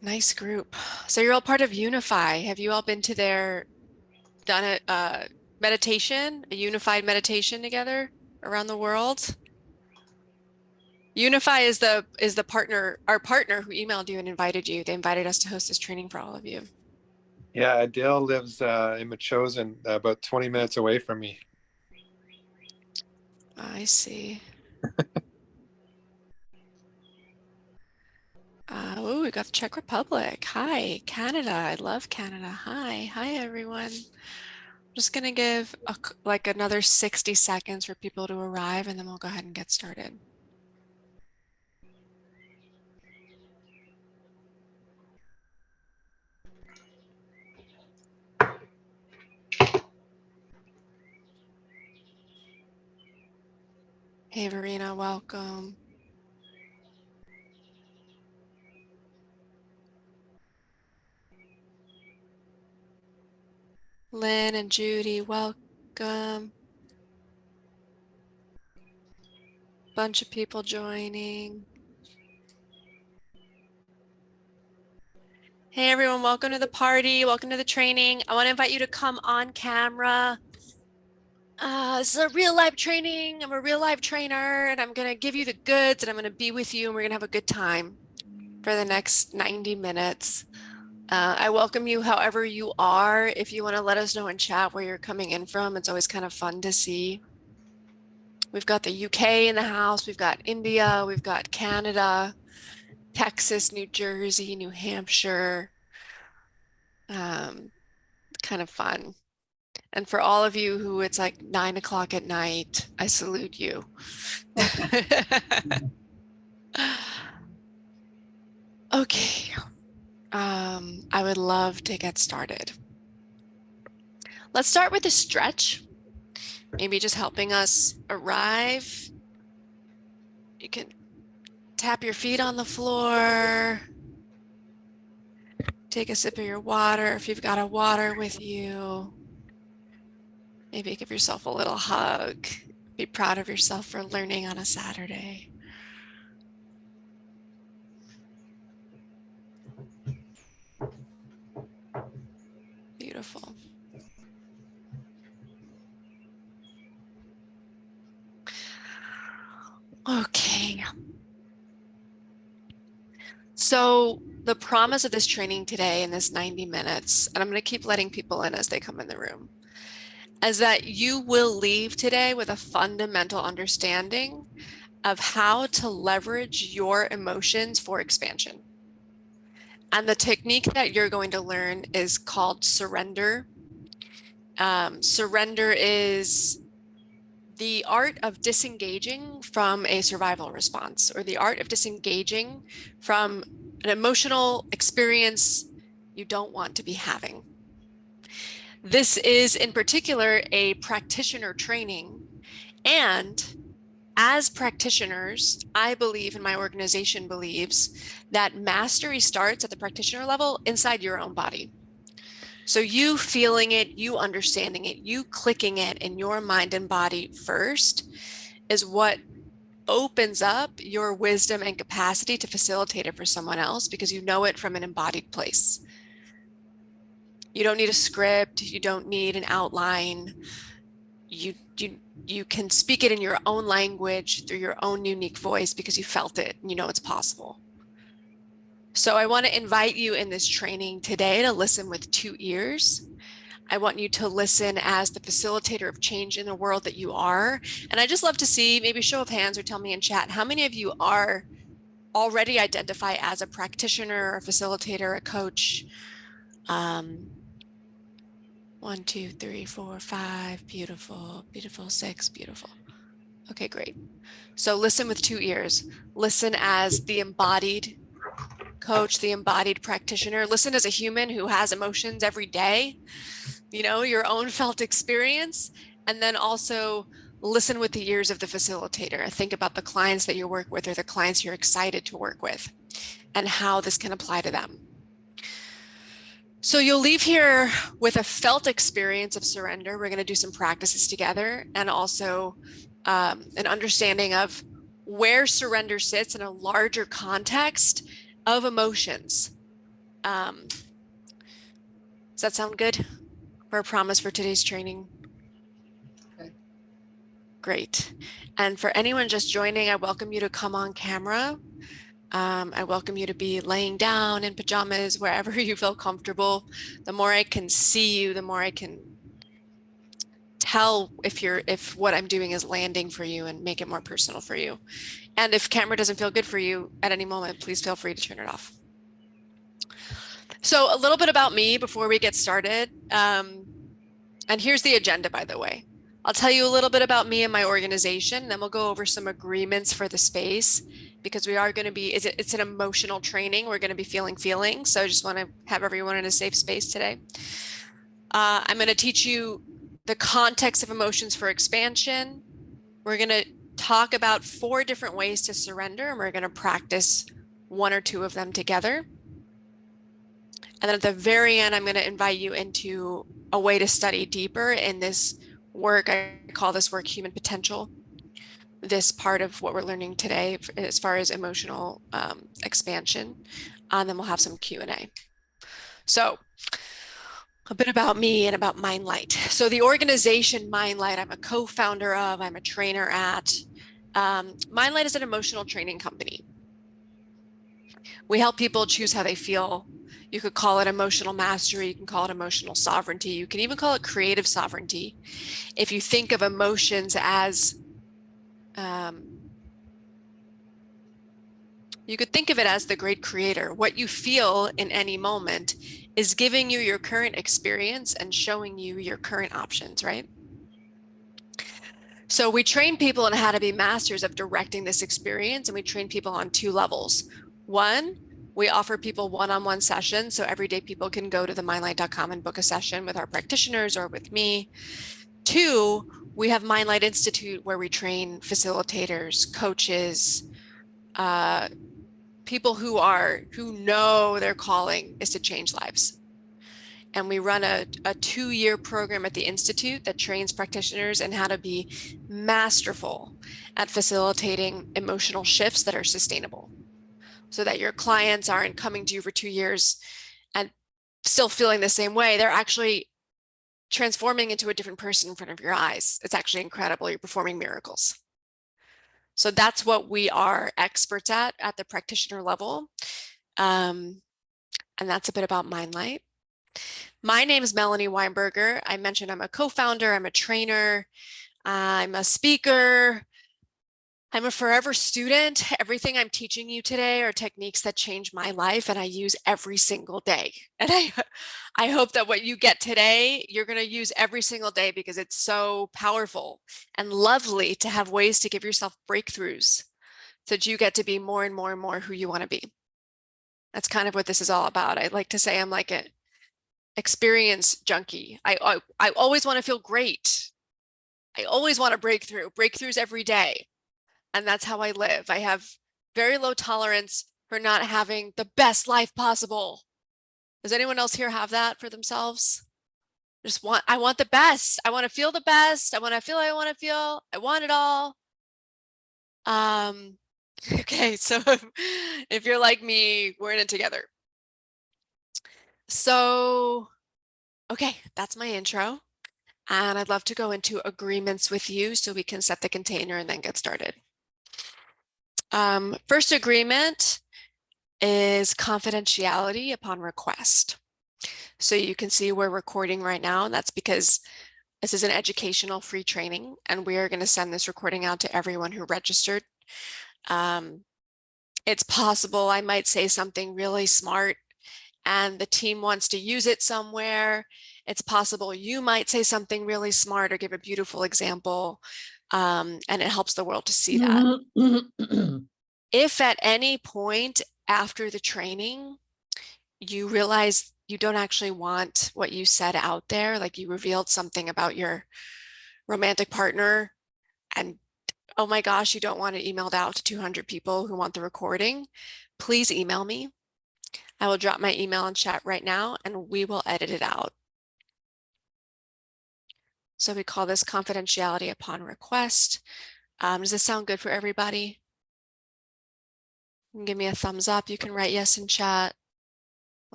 Nice group. So you're all part of Unify. Have you all been to done a meditation, a unified meditation together around the world? Unify is the partner, our partner who emailed you and invited you. They invited us to host this training for all of you. Yeah, Adele lives in Machosen, about 20 minutes away from me. I see. Oh, we got the Czech Republic. Hi, Canada. I love Canada. Hi, everyone. I'm just gonna give like another 60 seconds for people to arrive, and then we'll go ahead and get started. Hey, Verena, welcome. Lynn and Judy, welcome. Bunch of people joining. Hey everyone, welcome to the party. Welcome to the training. I want to invite you to come on camera. This is a real life training. I'm a real life trainer and I'm going to give you the goods and I'm going to be with you and we're going to have a good time for the next 90 minutes. I welcome you however you are. If you want to let us know in chat where you're coming in from, it's always kind of fun to see. We've got the UK in the house. We've got India. We've got Canada, Texas, New Jersey, New Hampshire. Kind of fun. And for all of you who it's like 9 o'clock at night, I salute you. Okay. I would love to get started. Let's start with a stretch. Maybe just helping us arrive. You can tap your feet on the floor. Take a sip of your water if you've got a water with you. Maybe give yourself a little hug. Be proud of yourself for learning on a Saturday. Beautiful. Okay. So the promise of this training today in this 90 minutes, and I'm going to keep letting people in as they come in the room, is that you will leave today with a fundamental understanding of how to leverage your emotions for expansion. And the technique that you're going to learn is called surrender. Surrender is the art of disengaging from a survival response, or the art of disengaging from an emotional experience you don't want to be having. This is in particular a practitioner training. And as practitioners, I believe, and my organization believes, that mastery starts at the practitioner level inside your own body. So you feeling it, you understanding it, you clicking it in your mind and body first is what opens up your wisdom and capacity to facilitate it for someone else, because you know it from an embodied place. You don't need a script. You don't need an outline. You can speak it in your own language through your own unique voice because you felt it and you know it's possible. So I want to invite you in this training today to listen with 2 ears. I want you to listen as the facilitator of change in the world that you are. And I just love to see, maybe show of hands or tell me in chat, how many of you are already identify as a practitioner, a facilitator, a coach? 1, 2, 3, 4, 5, beautiful, beautiful, 6, beautiful. Okay, great. So listen with 2 ears. Listen as the embodied coach, the embodied practitioner. Listen as a human who has emotions every day, you know, your own felt experience. And then also listen with the ears of the facilitator. Think about the clients that you work with or the clients you're excited to work with and how this can apply to them. So you'll leave here with a felt experience of surrender. We're going to do some practices together, and also an understanding of where surrender sits in a larger context of emotions. Does that sound good for a promise for today's training? Okay. Great. And for anyone just joining, I welcome you to come on camera. I welcome you to be laying down in pajamas, wherever you feel comfortable. The more I can see you, the more I can tell if what I'm doing is landing for you and make it more personal for you. And if camera doesn't feel good for you at any moment, please feel free to turn it off. So a little bit about me before we get started. And here's the agenda, by the way. I'll tell you a little bit about me and my organization, then we'll go over some agreements for the space, because we are going to be, it's an emotional training. We're going to be feeling feelings. So I just want to have everyone in a safe space today. I'm going to teach you the context of emotions for expansion. We're going to talk about 4 different ways to surrender, and we're going to practice 1 or 2 of them together. And then at the very end, I'm going to invite you into a way to study deeper in this work. I call this work human potential. This part of what we're learning today as far as emotional expansion. And then we'll have some Q&A. So a bit about me and about Mindlight. So the organization Mindlight, I'm a co-founder of, I'm a trainer at. Mindlight is an emotional training company. We help people choose how they feel. You could call it emotional mastery. You can call it emotional sovereignty. You can even call it creative sovereignty. If you think of emotions as, you could think of it as the great creator. What you feel in any moment is giving you your current experience and showing you your current options, right? So we train people on how to be masters of directing this experience, and we train people on 2 levels. 1, we offer people one-on-one sessions. So every day people can go to themindlight.com and book a session with our practitioners or with me. 2, we have Mindlight Institute, where we train facilitators, coaches, people who know their calling is to change lives. And we run a 2-year program at the Institute that trains practitioners in how to be masterful at facilitating emotional shifts that are sustainable, so that your clients aren't coming to you for 2 years and still feeling the same way. They're actually transforming into a different person in front of your eyes. It's actually incredible. You're performing miracles. So that's what we are experts at the practitioner level. And that's a bit about Mindlight. My name is Melanie Weinberger. I mentioned I'm a co-founder, I'm a trainer, I'm a speaker, I'm a forever student. Everything I'm teaching you today are techniques that change my life and I use every single day. And I hope that what you get today, you're going to use every single day, because it's so powerful and lovely to have ways to give yourself breakthroughs so that you get to be more and more and more who you want to be. That's kind of what this is all about. I like to say I'm like an experience junkie. I always want to feel great. I always want a breakthroughs every day. And that's how I live. I have very low tolerance for not having the best life possible. Does anyone else here have that for themselves? I want the best. I want to feel the best. I want to feel I want to feel. I want it all. Okay, so if you're like me, we're in it together. So, okay, that's my intro. And I'd love to go into agreements with you so we can set the container and then get started. First agreement is confidentiality upon request. So you can see we're recording right now, and that's because this is an educational free training, and we are going to send this recording out to everyone who registered. It's possible I might say something really smart and the team wants to use it somewhere. It's possible you might say something really smart or give a beautiful example, and it helps the world to see that. If at any point after the training, you realize you don't actually want what you said out there, like you revealed something about your romantic partner and oh my gosh, you don't want it emailed out to 200 people who want the recording, please email me. I will drop my email in chat right now and we will edit it out. So we call this confidentiality upon request. Does this sound good for everybody? You can give me a thumbs up. You can write yes in chat,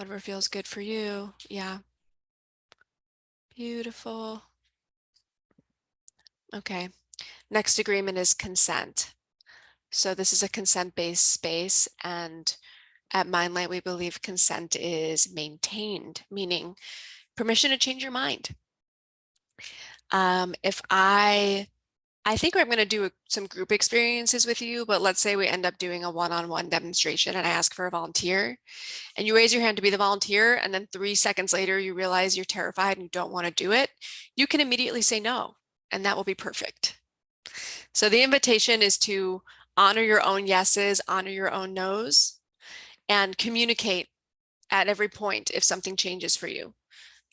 Whatever feels good for you. Yeah. Beautiful. Okay. Next agreement is consent. So this is a consent-based space, and at Mindlight, we believe consent is maintained, meaning permission to change your mind. If I think I'm going to do some group experiences with you, but let's say we end up doing a one-on-one demonstration and I ask for a volunteer and you raise your hand to be the volunteer, and then 3 seconds later you realize you're terrified and you don't want to do it, you can immediately say no, and that will be perfect. So the invitation is to honor your own yeses, honor your own nos, and communicate at every point if something changes for you.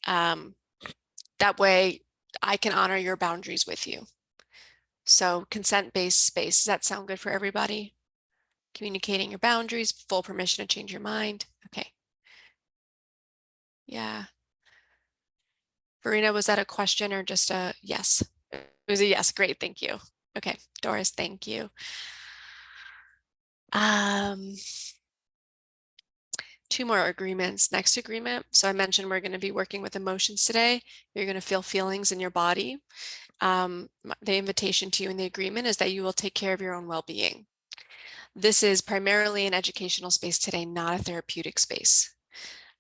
That way I can honor your boundaries with you. So consent-based space, does that sound good for everybody? Communicating your boundaries, full permission to change your mind. Okay. Yeah. Verena, was that a question or just a yes? It was a yes. Great. Thank you. Okay. Doris, thank you. Two more agreements. Next agreement. So I mentioned we're going to be working with emotions today. You're going to feel feelings in your body. The invitation to you in the agreement is that you will take care of your own well-being. This is primarily an educational space today, not a therapeutic space.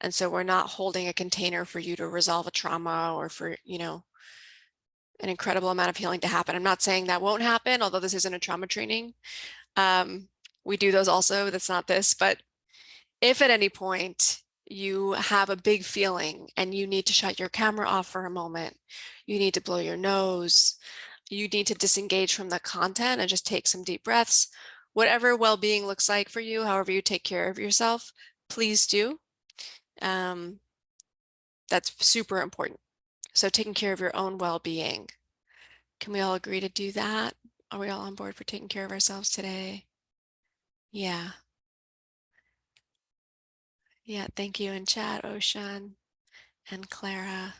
And so we're not holding a container for you to resolve a trauma or for, an incredible amount of healing to happen. I'm not saying that won't happen, although this isn't a trauma training. We do those also, that's not this, but if at any point you have a big feeling and you need to shut your camera off for a moment, you need to blow your nose, you need to disengage from the content and just take some deep breaths, whatever well-being looks like for you, however you take care of yourself, please do. That's super important. So taking care of your own well-being. Can we all agree to do that? Are we all on board for taking care of ourselves today? Yeah. Yeah, thank you in chat, Ocean and Clara.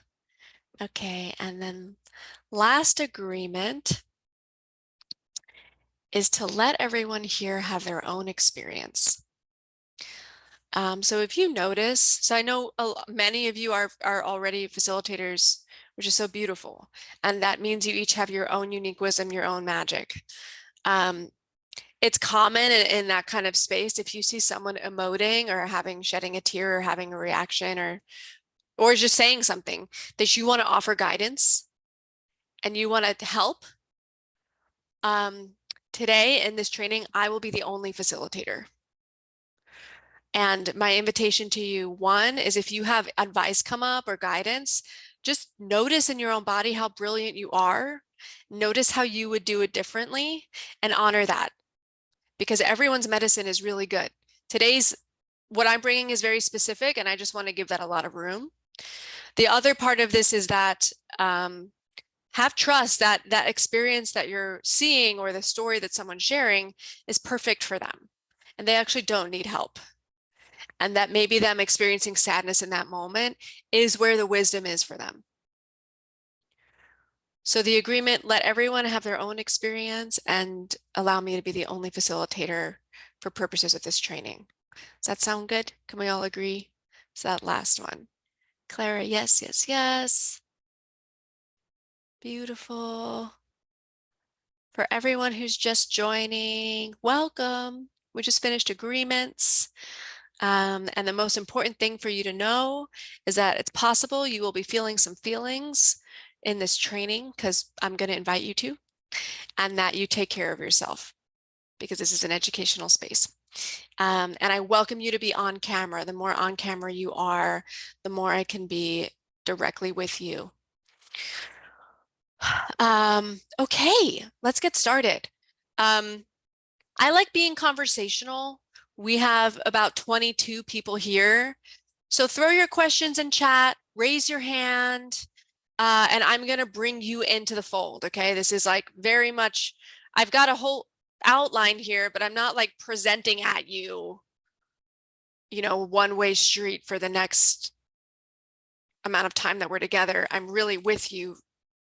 Okay, and then last agreement is to let everyone here have their own experience. So if you notice, so I know many of you are already facilitators, which is so beautiful. And that means you each have your own unique wisdom, your own magic. It's common in that kind of space, if you see someone emoting or shedding a tear or having a reaction or just saying something, that you want to offer guidance and you want to help. Today in this training, I will be the only facilitator. And my invitation to you, one, is if you have advice come up or guidance, just notice in your own body how brilliant you are. Notice how you would do it differently and honor that, because everyone's medicine is really good. What I'm bringing is very specific, and I just want to give that a lot of room. The other part of this is that have trust that that experience that you're seeing or the story that someone's sharing is perfect for them, and they actually don't need help. And that maybe them experiencing sadness in that moment is where the wisdom is for them. So the agreement, let everyone have their own experience and allow me to be the only facilitator for purposes of this training. Does that sound good? Can we all agree? It's that last one. Clara, yes, yes, yes. Beautiful. For everyone who's just joining, welcome. We just finished agreements. And the most important thing for you to know is that it's possible you will be feeling some feelings in this training, because I'm going to invite you to, and that you take care of yourself, because this is an educational space. And I welcome you to be on camera. The more on camera you are, the more I can be directly with you. Okay, let's get started. I like being conversational. We have about 22 people here. So throw your questions in chat, raise your hand, and I'm going to bring you into the fold. Okay, this is like very much, I've got a whole outline here, but I'm not like presenting at you, one-way street for the next amount of time that we're together. I'm really with you,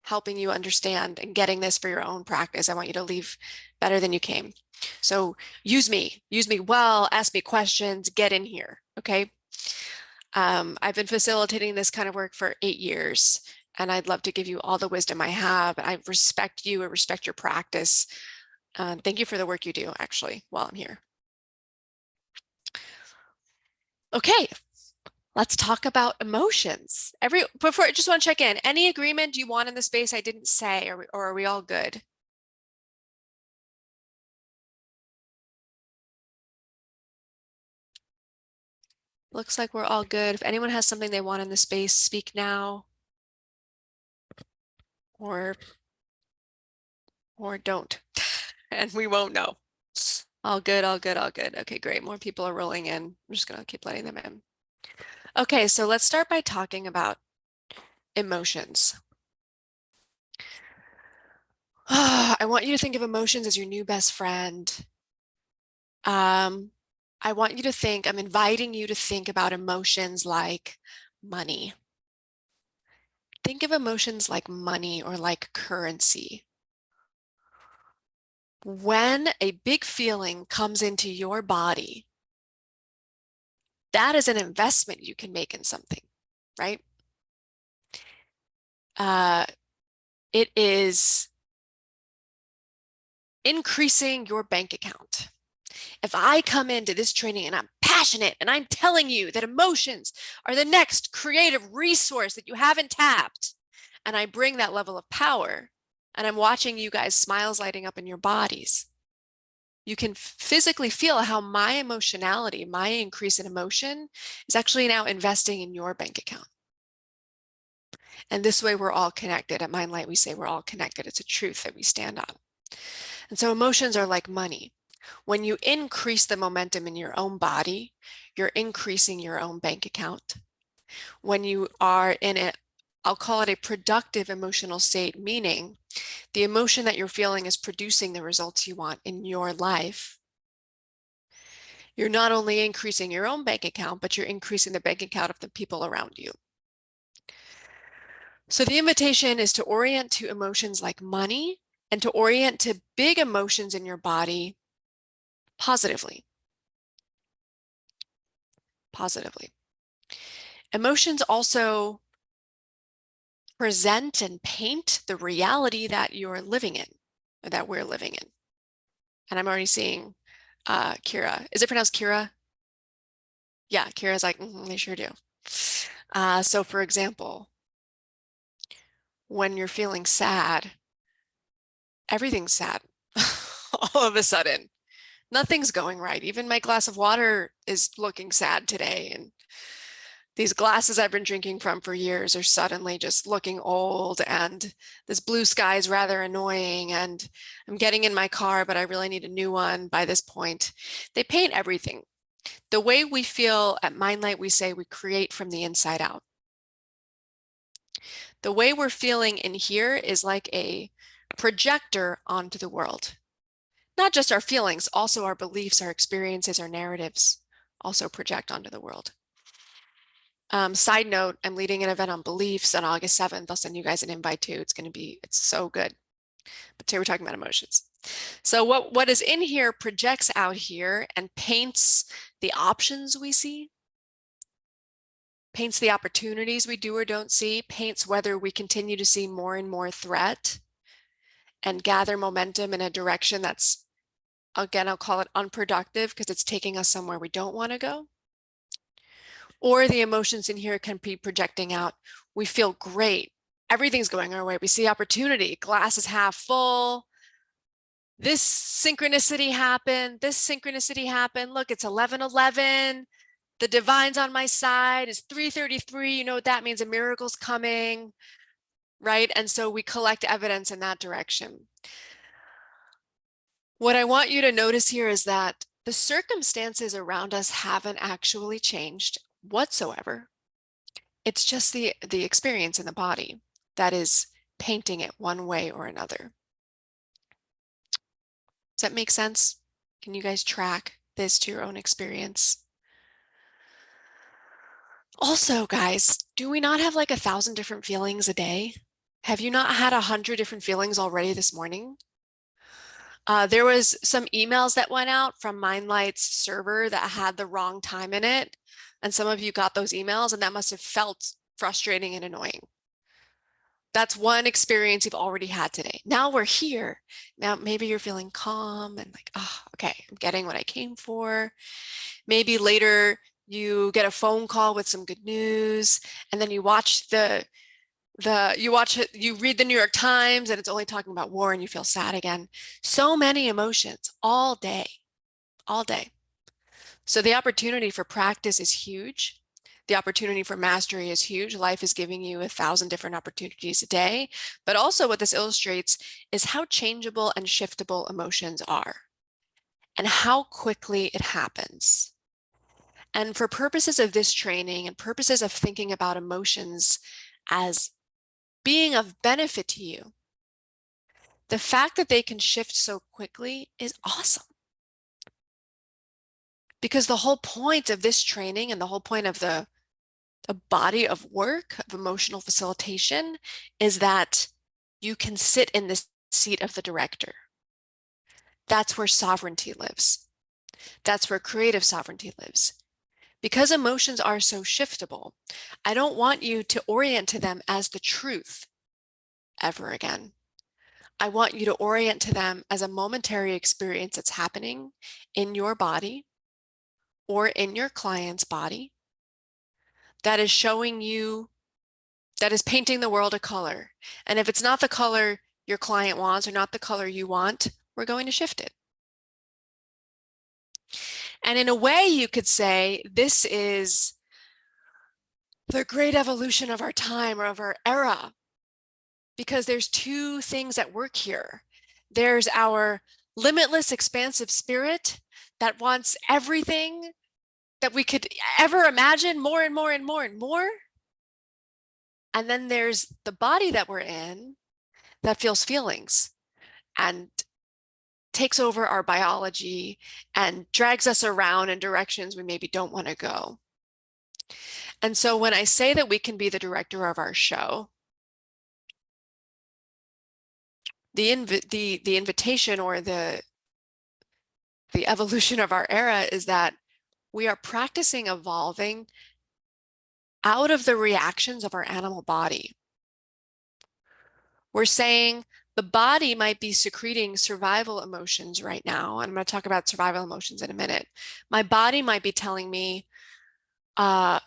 helping you understand and getting this for your own practice. I want you to leave better than you came. So use me well, ask me questions, get in here. Okay. I've been facilitating this kind of work for 8 years, and I'd love to give you all the wisdom I have. I respect you, I respect your practice. Thank you for the work you do, actually, while I'm here. Okay, let's talk about emotions. Before, I just want to check in. Any agreement you want in the space I didn't say, or are we all good? Looks like we're all good. If anyone has something they want in the space, speak now, or don't, and we won't know. All good, all good, all good. Okay, great. More people are rolling in. I'm just gonna keep letting them in. Okay, so let's start by talking about emotions. I want you to think of emotions as your new best friend. I want you to think, I'm inviting you to think about emotions like money. Think of emotions like money or like currency. When a big feeling comes into your body, that is an investment you can make in something, right? It is increasing your bank account. If I come into this training and I'm passionate and I'm telling you that emotions are the next creative resource that you haven't tapped, and I bring that level of power, and I'm watching you guys smiles lighting up in your bodies, you can physically feel how my emotionality, my increase in emotion is actually now investing in your bank account. And this way we're all connected. At Mind Light, we say we're all connected. It's a truth that we stand on. And so emotions are like money. When you increase the momentum in your own body, you're increasing your own bank account. When you are in it, I'll call it a productive emotional state, meaning the emotion that you're feeling is producing the results you want in your life. You're not only increasing your own bank account, but you're increasing the bank account of the people around you. So the invitation is to orient to emotions like money and to orient to big emotions in your body positively. Positively. Emotions also present and paint the reality that you're living in, or that we're living in. And I'm already seeing Kira. Is it pronounced Kira? Yeah, Kira's like, they sure do. So for example, when you're feeling sad, everything's sad all of a sudden. Nothing's going right. Even my glass of water is looking sad today. And these glasses I've been drinking from for years are suddenly just looking old, and this blue sky is rather annoying, and I'm getting in my car, but I really need a new one by this point. They paint everything. The way we feel at Mind Light, we say we create from the inside out. The way we're feeling in here is like a projector onto the world. Not just our feelings, also our beliefs, our experiences, our narratives also project onto the world. Side note, I'm leading an event on beliefs on August 7th. I'll send you guys an invite too. It's so good. But today we're talking about emotions. So what is in here projects out here and paints the options we see, paints the opportunities we do or don't see, paints whether we continue to see more and more threat and gather momentum in a direction that's, again, I'll call it unproductive because it's taking us somewhere we don't want to go. Or the emotions in here can be projecting out. We feel great. Everything's going our way. We see opportunity. Glass is half full. This synchronicity happened. This synchronicity happened. Look, it's 11:11. The divine's on my side. It's 3:33. You know what that means? A miracle's coming, right? And so we collect evidence in that direction. What I want you to notice here is that the circumstances around us haven't actually changed whatsoever. It's just the experience in the body that is painting it one way or another. Does that make sense? Can you guys track this to your own experience? Also, guys, do we not have like 1,000 different feelings a day? Have you not had 100 different feelings already this morning? There was some emails that went out from MindLight's server that had the wrong time in it. And some of you got those emails, and that must have felt frustrating and annoying. That's one experience you've already had today. Now we're here. Now maybe you're feeling calm and like, oh, okay, I'm getting what I came for. Maybe later you get a phone call with some good news, and then you watch you read the New York Times and it's only talking about war and you feel sad again. So many emotions all day, all day. So the opportunity for practice is huge. The opportunity for mastery is huge. Life is giving you 1,000 different opportunities a day. But also what this illustrates is how changeable and shiftable emotions are and how quickly it happens. And for purposes of this training and purposes of thinking about emotions as being of benefit to you, the fact that they can shift so quickly is awesome. Because the whole point of this training and the whole point of the body of work of emotional facilitation is that you can sit in the seat of the director. That's where sovereignty lives. That's where creative sovereignty lives. Because emotions are so shiftable, I don't want you to orient to them as the truth ever again. I want you to orient to them as a momentary experience that's happening in your body or in your client's body that is showing you, that is painting the world a color. And if it's not the color your client wants or not the color you want, we're going to shift it. And in a way, you could say this is the great evolution of our time or of our era, because there's two things at work here. There's our limitless, expansive spirit that wants everything that we could ever imagine, more and more and more and more. And then there's the body that we're in that feels feelings and takes over our biology and drags us around in directions we maybe don't want to go. And so when I say that we can be the director of our show, the invitation or the evolution of our era is that we are practicing evolving out of the reactions of our animal body. We're saying the body might be secreting survival emotions right now. And I'm going to talk about survival emotions in a minute. My body might be telling me, my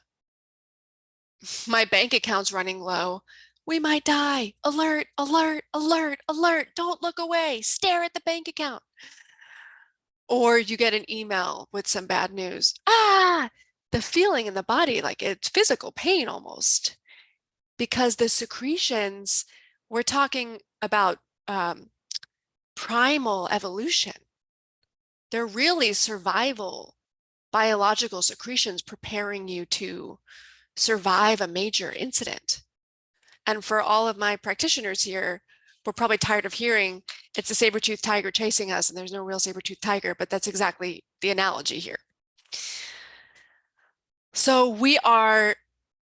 bank account's running low. We might die. Alert, alert, alert, alert. Don't look away. Stare at the bank account. Or you get an email with some bad news. The feeling in the body, like it's physical pain almost. Because the secretions, we're talking about primal evolution. They're really survival biological secretions preparing you to survive a major incident. And for all of my practitioners here, we're probably tired of hearing it's a saber-toothed tiger chasing us and there's no real saber-toothed tiger, but that's exactly the analogy here. So we are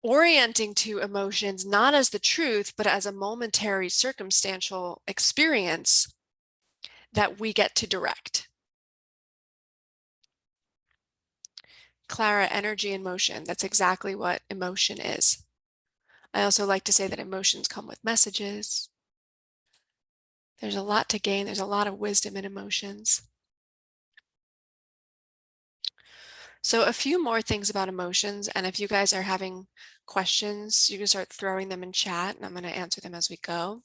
orienting to emotions not as the truth, but as a momentary circumstantial experience that we get to direct. Clara, energy and motion. That's exactly what emotion is. I also like to say that emotions come with messages. There's a lot to gain. There's a lot of wisdom in emotions. So a few more things about emotions. And if you guys are having questions, you can start throwing them in chat and I'm going to answer them as we go.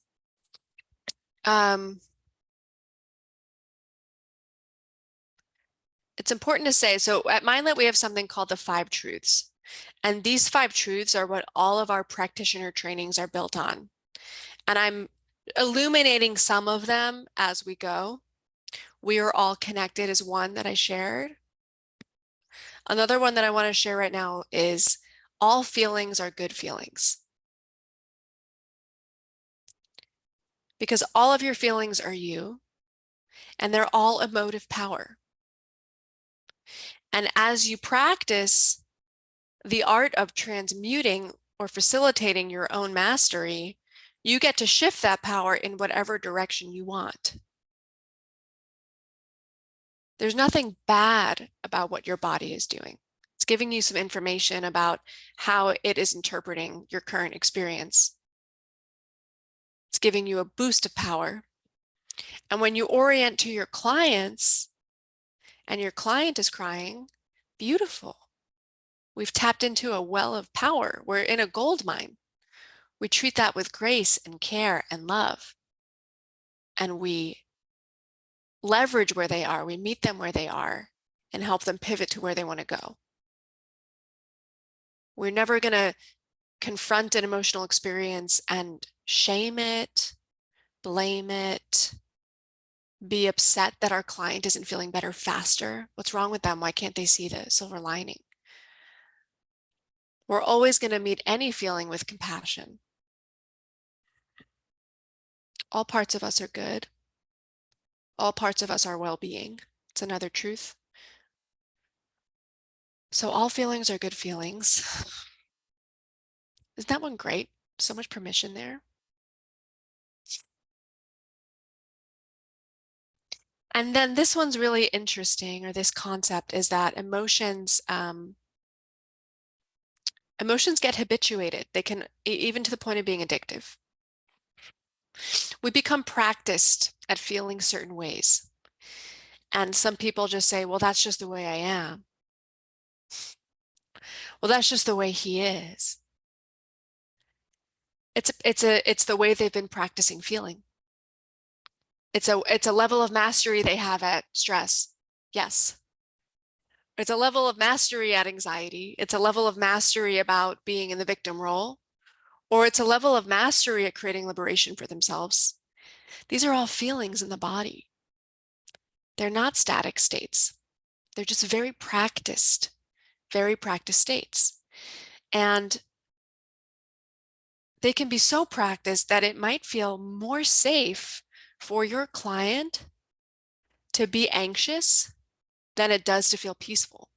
It's important to say, so at Mindlet, we have something called the 5 truths. And these 5 truths are what all of our practitioner trainings are built on. And I'm illuminating some of them as we go. We are all connected is one that I shared. Another one that I want to share right now is all feelings are good feelings. Because all of your feelings are you, and they're all emotive power. And as you practice the art of transmuting or facilitating your own mastery, you get to shift that power in whatever direction you want. There's nothing bad about what your body is doing. It's giving you some information about how it is interpreting your current experience. It's giving you a boost of power. And when you orient to your clients and your client is crying, beautiful. We've tapped into a well of power. We're in a gold mine. We treat that with grace and care and love. And we leverage where they are. We meet them where they are and help them pivot to where they want to go. We're never going to confront an emotional experience and shame it, blame it, be upset that our client isn't feeling better faster. What's wrong with them? Why can't they see the silver lining? We're always going to meet any feeling with compassion. All parts of us are good. All parts of us are well-being. It's another truth. So all feelings are good feelings. Isn't that one great? So much permission there. And then this one's really interesting, or this concept is that emotions get habituated. They can, even to the point of being addictive. We become practiced at feeling certain ways. And some people just say, well, that's just the way I am. Well, that's just the way he is. It's the way they've been practicing feeling. It's a level of mastery they have at stress. Yes. It's a level of mastery at anxiety. It's a level of mastery about being in the victim role, or it's a level of mastery at creating liberation for themselves. These are all feelings in the body. They're not static states. They're just very practiced states. And they can be so practiced that it might feel more safe for your client to be anxious than it does to feel peaceful.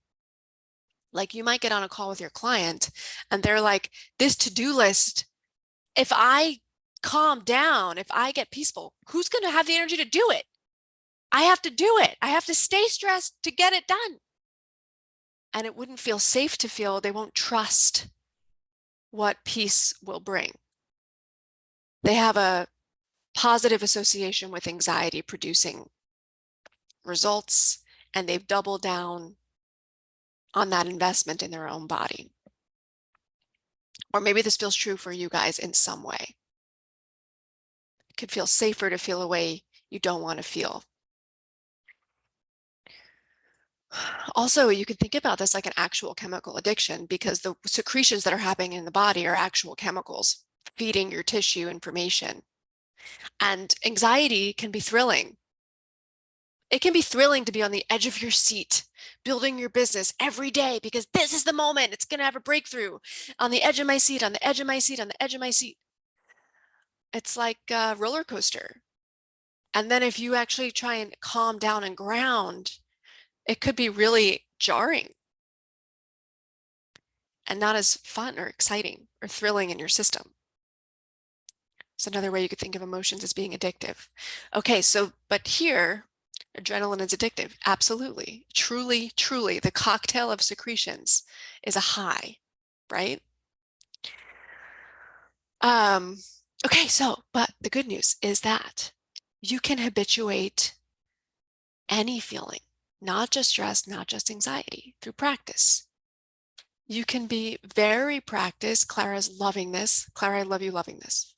Like you might get on a call with your client and they're like, this to-do list, if I calm down, if I get peaceful, who's going to have the energy to do it? I have to do it. I have to stay stressed to get it done. And it wouldn't feel safe to feel they won't trust what peace will bring. They have a positive association with anxiety producing results, and they've doubled down on that investment in their own body. Or maybe this feels true for you guys in some way. It could feel safer to feel a way you don't want to feel. Also, you can think about this like an actual chemical addiction because the secretions that are happening in the body are actual chemicals feeding your tissue information. And anxiety can be thrilling. It can be thrilling to be on the edge of your seat, building your business every day because this is the moment it's going to have a breakthrough. On the edge of my seat, on the edge of my seat, on the edge of my seat. It's like a roller coaster. And then if you actually try and calm down and ground, it could be really jarring and not as fun or exciting or thrilling in your system. It's another way you could think of emotions as being addictive. Okay, so, but here, adrenaline is addictive. Absolutely. Truly, truly, the cocktail of secretions is a high, right? Okay, so, but the good news is that you can habituate any feeling, not just stress, not just anxiety, through practice. You can be very practiced. Clara's loving this. Clara, I love you loving this.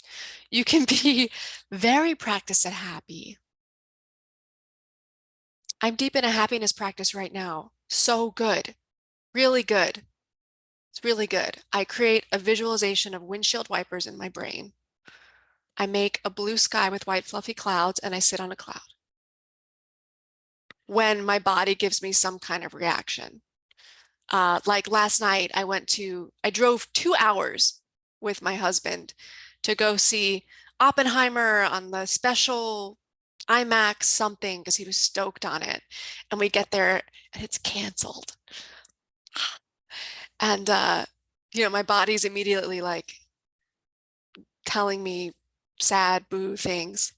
You can be very practiced at happy. I'm deep in a happiness practice right now. So good. Really good. It's really good. I create a visualization of windshield wipers in my brain. I make a blue sky with white fluffy clouds and I sit on a cloud. When my body gives me some kind of reaction. Like last night, I drove 2 hours with my husband to go see Oppenheimer on the special IMAX something because he was stoked on it. And we get there and it's canceled. And, my body's immediately like telling me sad, boo things.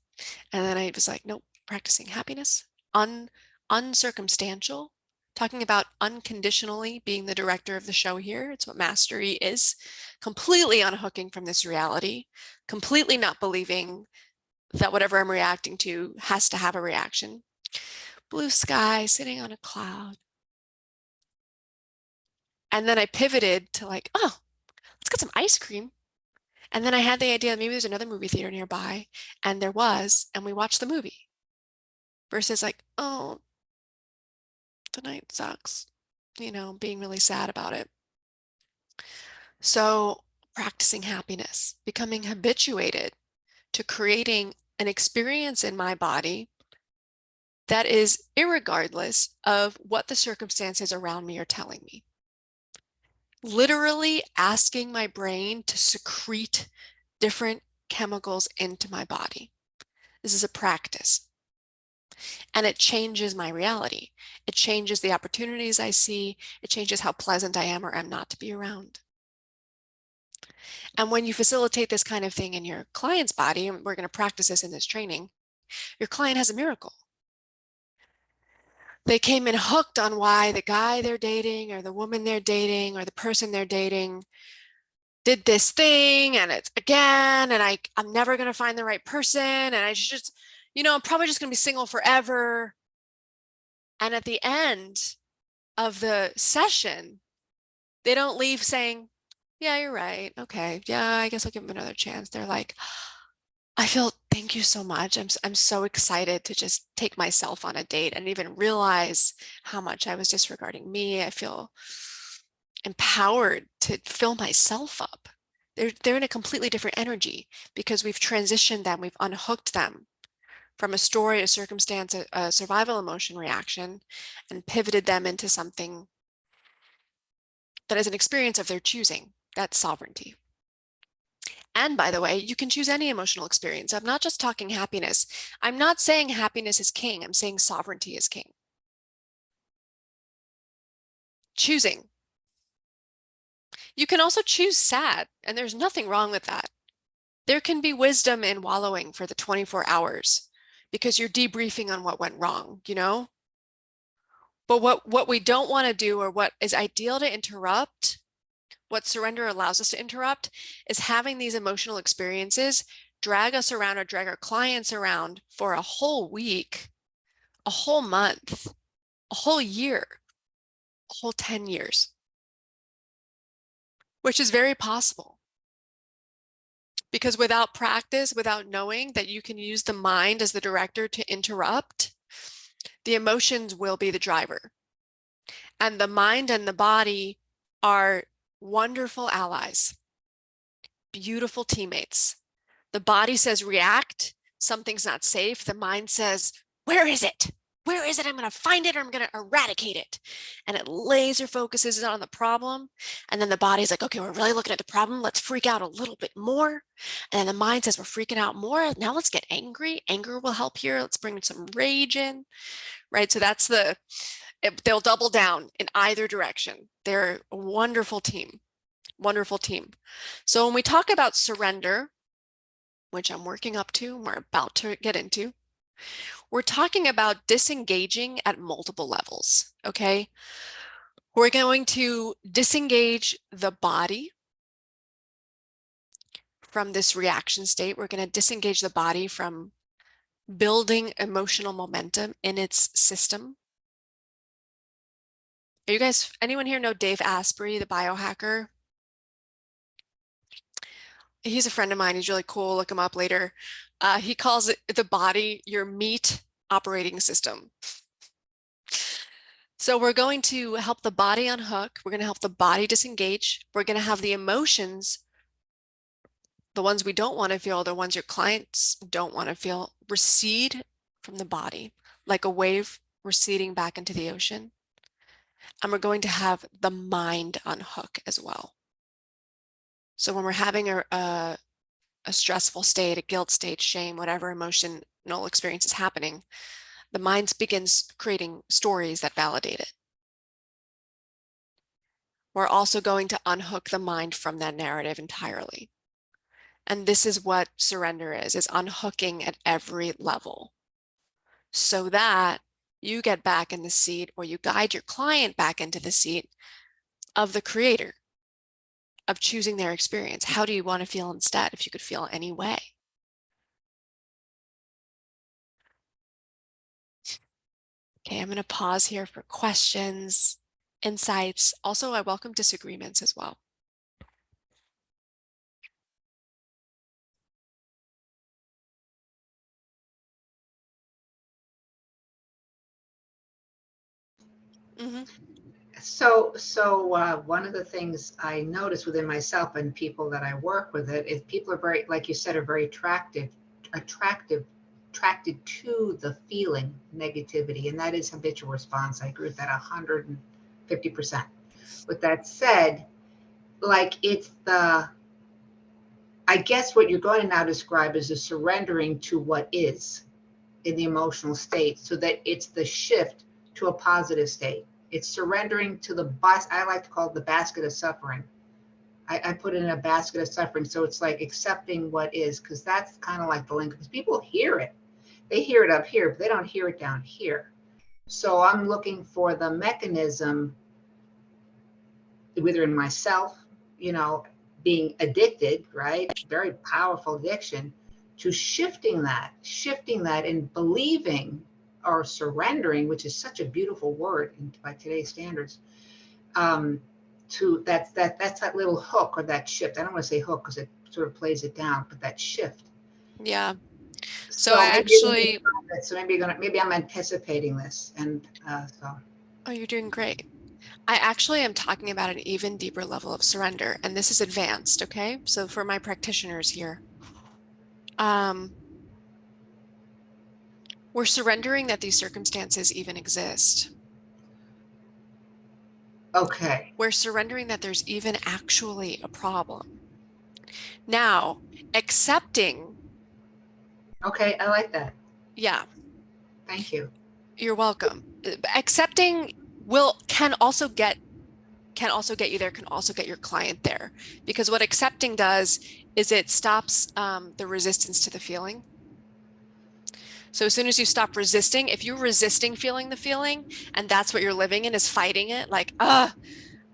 And then I was like, nope, practicing happiness, uncircumstantial, talking about unconditionally being the director of the show here. It's what mastery is. Completely unhooking from this reality, completely not believing that whatever I'm reacting to has to have a reaction. Blue sky, sitting on a cloud. And then I pivoted to like, oh, let's get some ice cream. And then I had the idea that maybe there's another movie theater nearby, and there was, and we watched the movie. Versus like, oh, the night sucks, being really sad about it. So practicing happiness, becoming habituated to creating an experience in my body that is irregardless of what the circumstances around me are telling me. Literally asking my brain to secrete different chemicals into my body. This is a practice. And it changes my reality. It changes the opportunities I see. It changes how pleasant I am or am not to be around. And when you facilitate this kind of thing in your client's body, and we're going to practice this in this training, your client has a miracle. They came in hooked on why the guy they're dating or the woman they're dating or the person they're dating did this thing and it's again, and I'm never going to find the right person. And I just, I'm probably just going to be single forever. And at the end of the session, they don't leave saying, yeah, you're right. Okay. Yeah, I guess I'll give him another chance. They're like, thank you so much. I'm so excited to just take myself on a date and even realize how much I was disregarding me. I feel empowered to fill myself up. They're in a completely different energy because we've transitioned them, we've unhooked them from a story, a circumstance, a survival emotion reaction, and pivoted them into something that is an experience of their choosing. That's sovereignty. And by the way, you can choose any emotional experience. I'm not just talking happiness. I'm not saying happiness is king. I'm saying sovereignty is king. Choosing. You can also choose sad, and there's nothing wrong with that. There can be wisdom in wallowing for the 24 hours because you're debriefing on what went wrong, But what we don't want to do, or what is ideal to interrupt, what surrender allows us to interrupt, is having these emotional experiences drag us around or drag our clients around for a whole week, a whole month, a whole year, a whole 10 years, which is very possible. Because without practice, without knowing that you can use the mind as the director to interrupt, the emotions will be the driver. And the mind and the body are wonderful allies, beautiful teammates. The body says react, something's not safe. The mind says, where is it? Where is it? I'm going to find it or I'm going to eradicate it. And it laser focuses on the problem. And then the body's like, okay, we're really looking at the problem. Let's freak out a little bit more. And then the mind says, we're freaking out more. Now let's get angry. Anger will help here. Let's bring some rage in, right? So they'll double down in either direction. They're a wonderful team, wonderful team. So when we talk about surrender, which I'm working up to, we're about to get into, we're talking about disengaging at multiple levels, okay? We're going to disengage the body from this reaction state. We're going to disengage the body from building emotional momentum in its system. Anyone here know Dave Asprey, the biohacker? He's a friend of mine. He's really cool. Look him up later. He calls it the body your meat operating system. So we're going to help the body unhook. We're going to help the body disengage. We're going to have the emotions, the ones we don't want to feel, the ones your clients don't want to feel, recede from the body like a wave receding back into the ocean. And we're going to have the mind unhook as well. So when we're having a stressful state, a guilt state, shame, whatever emotional experience is happening, the mind begins creating stories that validate it. We're also going to unhook the mind from that narrative entirely. And this is what surrender is unhooking at every level so that you get back in the seat, or you guide your client back into the seat of the creator, of choosing their experience. How do you want to feel instead if you could feel any way? Okay, I'm going to pause here for questions, insights. Also, I welcome disagreements as well. Mm-hmm. So one of the things I notice within myself and people that I work with is people are very, like you said, are very attracted to the feeling negativity, and that is habitual response. I agree with that 150%. With that said, like it's I guess what you're going to now describe is a surrendering to what is in the emotional state, so that it's the shift to a positive state. It's surrendering to I like to call it the basket of suffering. I put it in a basket of suffering. So it's like accepting what is, because that's kind of like the link, because people hear it. They hear it up here, but they don't hear it down here. So I'm looking for the mechanism, whether in myself, being addicted, right? Very powerful addiction, to shifting that and believing or surrendering, which is such a beautiful word by today's standards, to that's that little hook, or that shift. I don't want to say hook because it sort of plays it down, but that shift. Yeah. So So I actually, maybe I'm anticipating this, and so. oh, you're doing great. I actually am talking about an even deeper level of surrender, and this is advanced, okay? So for my practitioners here, we're surrendering that these circumstances even exist. Okay. We're surrendering that there's even actually a problem. Now, accepting. Okay, I like that. Yeah. Thank you. You're welcome. Accepting can also get you there, can also get your client there. Because what accepting does is it stops the resistance to the feeling. So as soon as you stop resisting, if you're resisting feeling the feeling, and that's what you're living in, is fighting it, like, I'm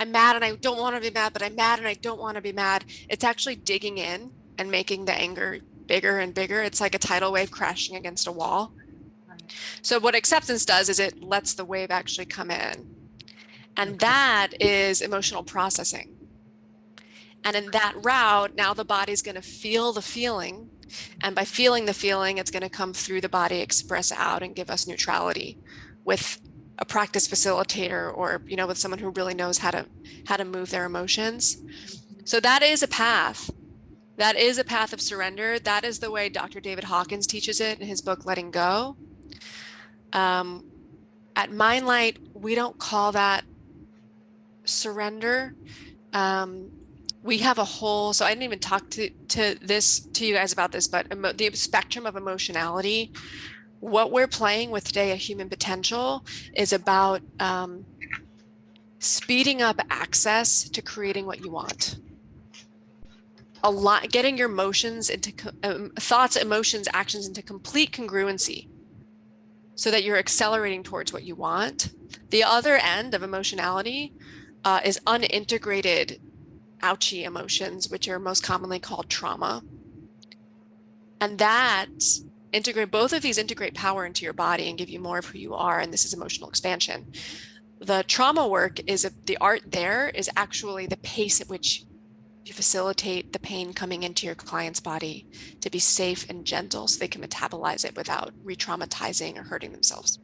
mad and I don't want to be mad, but I'm mad and I don't want to be mad. It's actually digging in and making the anger bigger and bigger. It's like a tidal wave crashing against a wall. Right. So what acceptance does is it lets the wave actually come in. And Okay. that is emotional processing. And in that route, now the body's going to feel the feeling. And by feeling the feeling, it's going to come through the body, express out, and give us neutrality with a practice facilitator, or, with someone who really knows how to move their emotions. So that is a path. That is a path of surrender. That is the way Dr. David Hawkins teaches it in his book, Letting Go. At Mindlight, we don't call that surrender. We have a whole, so I didn't even talk to you guys about this, but the spectrum of emotionality. What we're playing with today, a human potential, is about speeding up access to creating what you want. A lot, getting your emotions into thoughts, emotions, actions into complete congruency, so that you're accelerating towards what you want. The other end of emotionality is unintegrated, ouchy emotions, which are most commonly called trauma. And both of these integrate power into your body and give you more of who you are. And this is emotional expansion. The trauma work the art there is actually the pace at which you facilitate the pain coming into your client's body to be safe and gentle, so they can metabolize it without re-traumatizing or hurting themselves.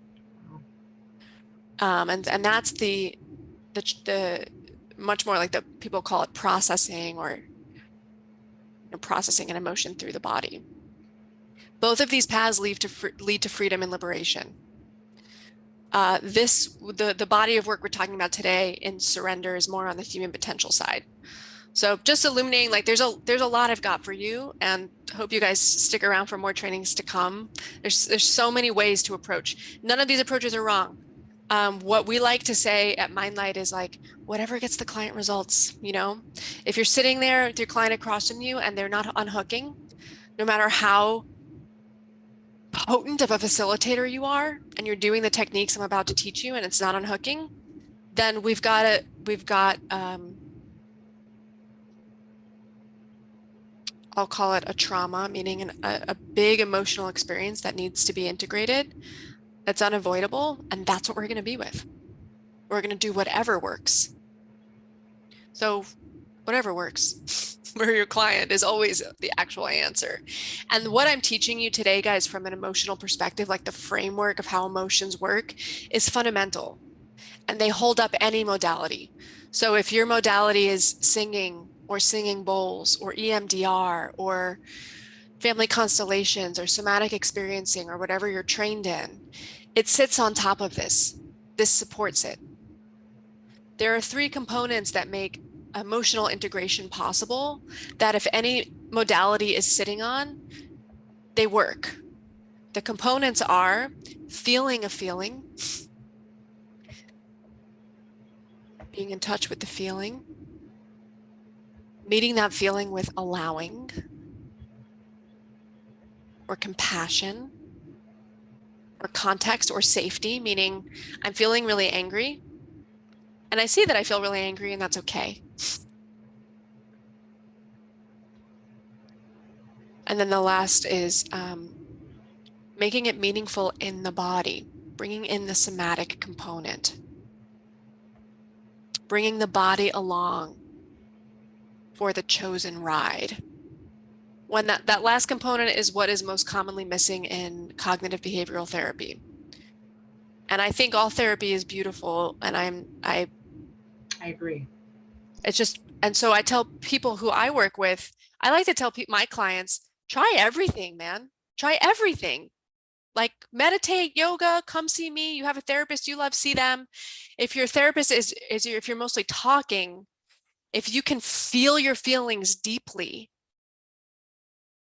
And that's the much more like the people call it processing, or processing an emotion through the body. Both of these paths lead to freedom and liberation. The body of work we're talking about today in surrender is more on the human potential side. So just illuminating, like there's a lot I've got for you, and hope you guys stick around for more trainings to come. There's so many ways to approach. None of these approaches are wrong. What we like to say at Mindlight is like, whatever gets the client results, if you're sitting there with your client across from you and they're not unhooking, no matter how potent of a facilitator you are, and you're doing the techniques I'm about to teach you, and it's not unhooking, then we've got I'll call it a trauma, meaning a big emotional experience that needs to be integrated. That's unavoidable, and that's what we're going to be with. We're going to do whatever works. So whatever works for your client is always the actual answer. And what I'm teaching you today, guys, from an emotional perspective, like the framework of how emotions work, is fundamental, and they hold up any modality. So if your modality is singing or singing bowls or EMDR or family constellations or somatic experiencing or whatever you're trained in, it sits on top of this. This supports it. There are three components that make emotional integration possible that if any modality is sitting on, they work. The components are feeling a feeling, being in touch with the feeling, meeting that feeling with allowing or compassion or context or safety, meaning I'm feeling really angry and I see that I feel really angry and that's okay. And then the last is making it meaningful in the body, bringing in the somatic component, bringing the body along for the chosen ride. When that last component is what is most commonly missing in cognitive behavioral therapy. And I think all therapy is beautiful, and I agree. It's just, and so I tell people who I work with, I like to tell my clients, try everything, man. Try everything. Like meditate, yoga, come see me. You have a therapist you love, see them. If your therapist if you're mostly talking, if you can feel your feelings deeply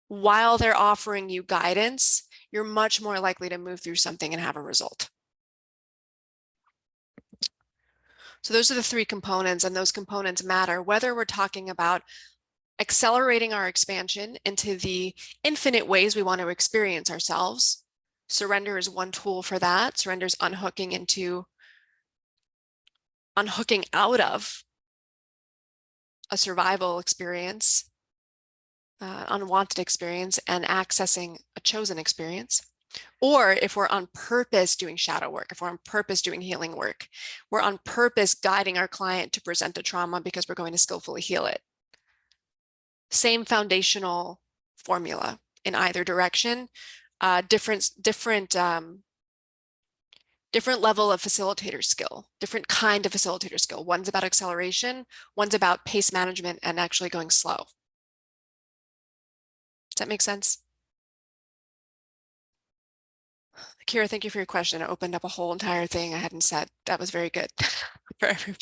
while they're offering you guidance, you're much more likely to move through something and have a result. So those are the three components, and those components matter whether we're talking about accelerating our expansion into the infinite ways we want to experience ourselves. Surrender is one tool for that. Surrender is unhooking out of a survival experience, unwanted experience, and accessing a chosen experience. Or if we're on purpose doing shadow work, if we're on purpose doing healing work, we're on purpose guiding our client to present a trauma because we're going to skillfully heal it. Same foundational formula in either direction, different level of facilitator skill, different kind of facilitator skill. One's about acceleration, one's about pace management and actually going slow. Does that make sense? Kira, thank you for your question. It opened up a whole entire thing I hadn't said. That was very good for everyone.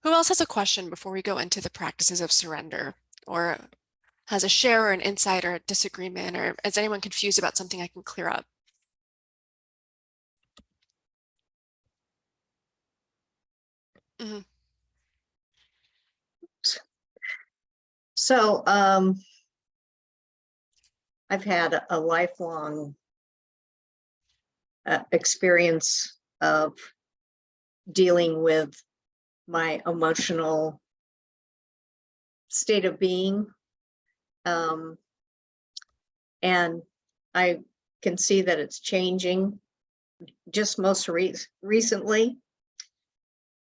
Who else has a question before we go into the practices of surrender, or has a share or an insight or a disagreement, or is anyone confused about something I can clear up? Mm-hmm. So I've had a lifelong experience of dealing with my emotional state of being. And I can see that it's changing just most recently.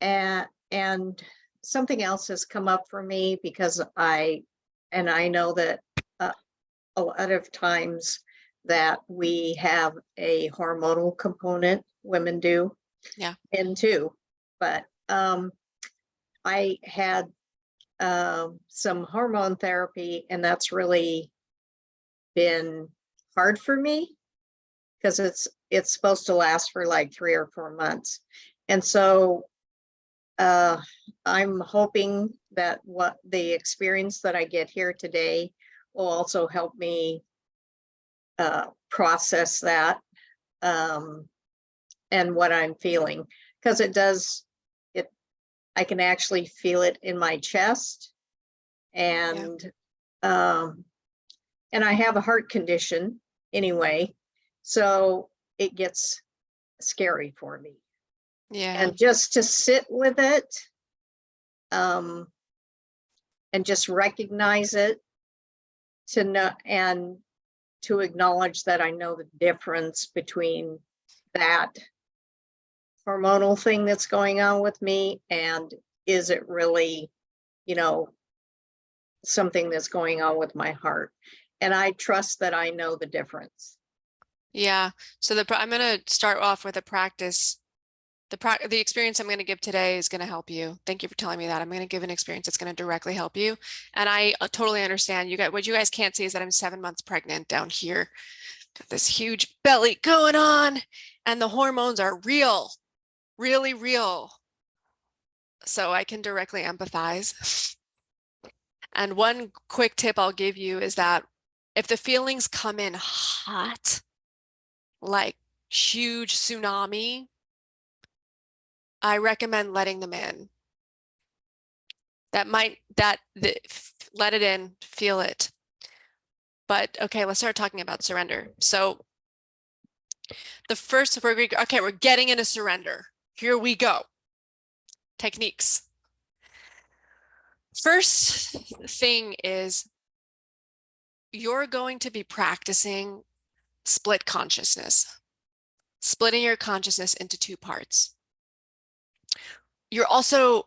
And something else has come up for me because I know that a lot of times that we have a hormonal component, women do, Yeah, men too. But I had some hormone therapy, and that's really been hard for me because it's supposed to last for like 3 or 4 months. And so I'm hoping that what the experience that I get here today will also help me process that and what I'm feeling, because I can actually feel it in my chest, and And I have a heart condition anyway, so it gets scary for me. Yeah. And just to sit with it, and just recognize it, to know and to acknowledge that I know the difference between that hormonal thing that's going on with me and is it really, you know, something that's going on with my heart. And I trust that I know the difference. Yeah. So I'm going to start off with a practice. The experience I'm going to give today is going to help you. Thank you for telling me that. I'm going to give an experience that's going to directly help you. And I totally understand. What you guys can't see is that I'm 7 months pregnant down here. Got this huge belly going on, and the hormones are real, really real. So I can directly empathize. And one quick tip I'll give you is that if the feelings come in hot, like huge tsunami, I recommend letting them in. Let it in, feel it. But okay, let's start talking about surrender. So we're getting into surrender. Here we go. Techniques. First thing is you're going to be practicing split consciousness, splitting your consciousness into two parts. You're also,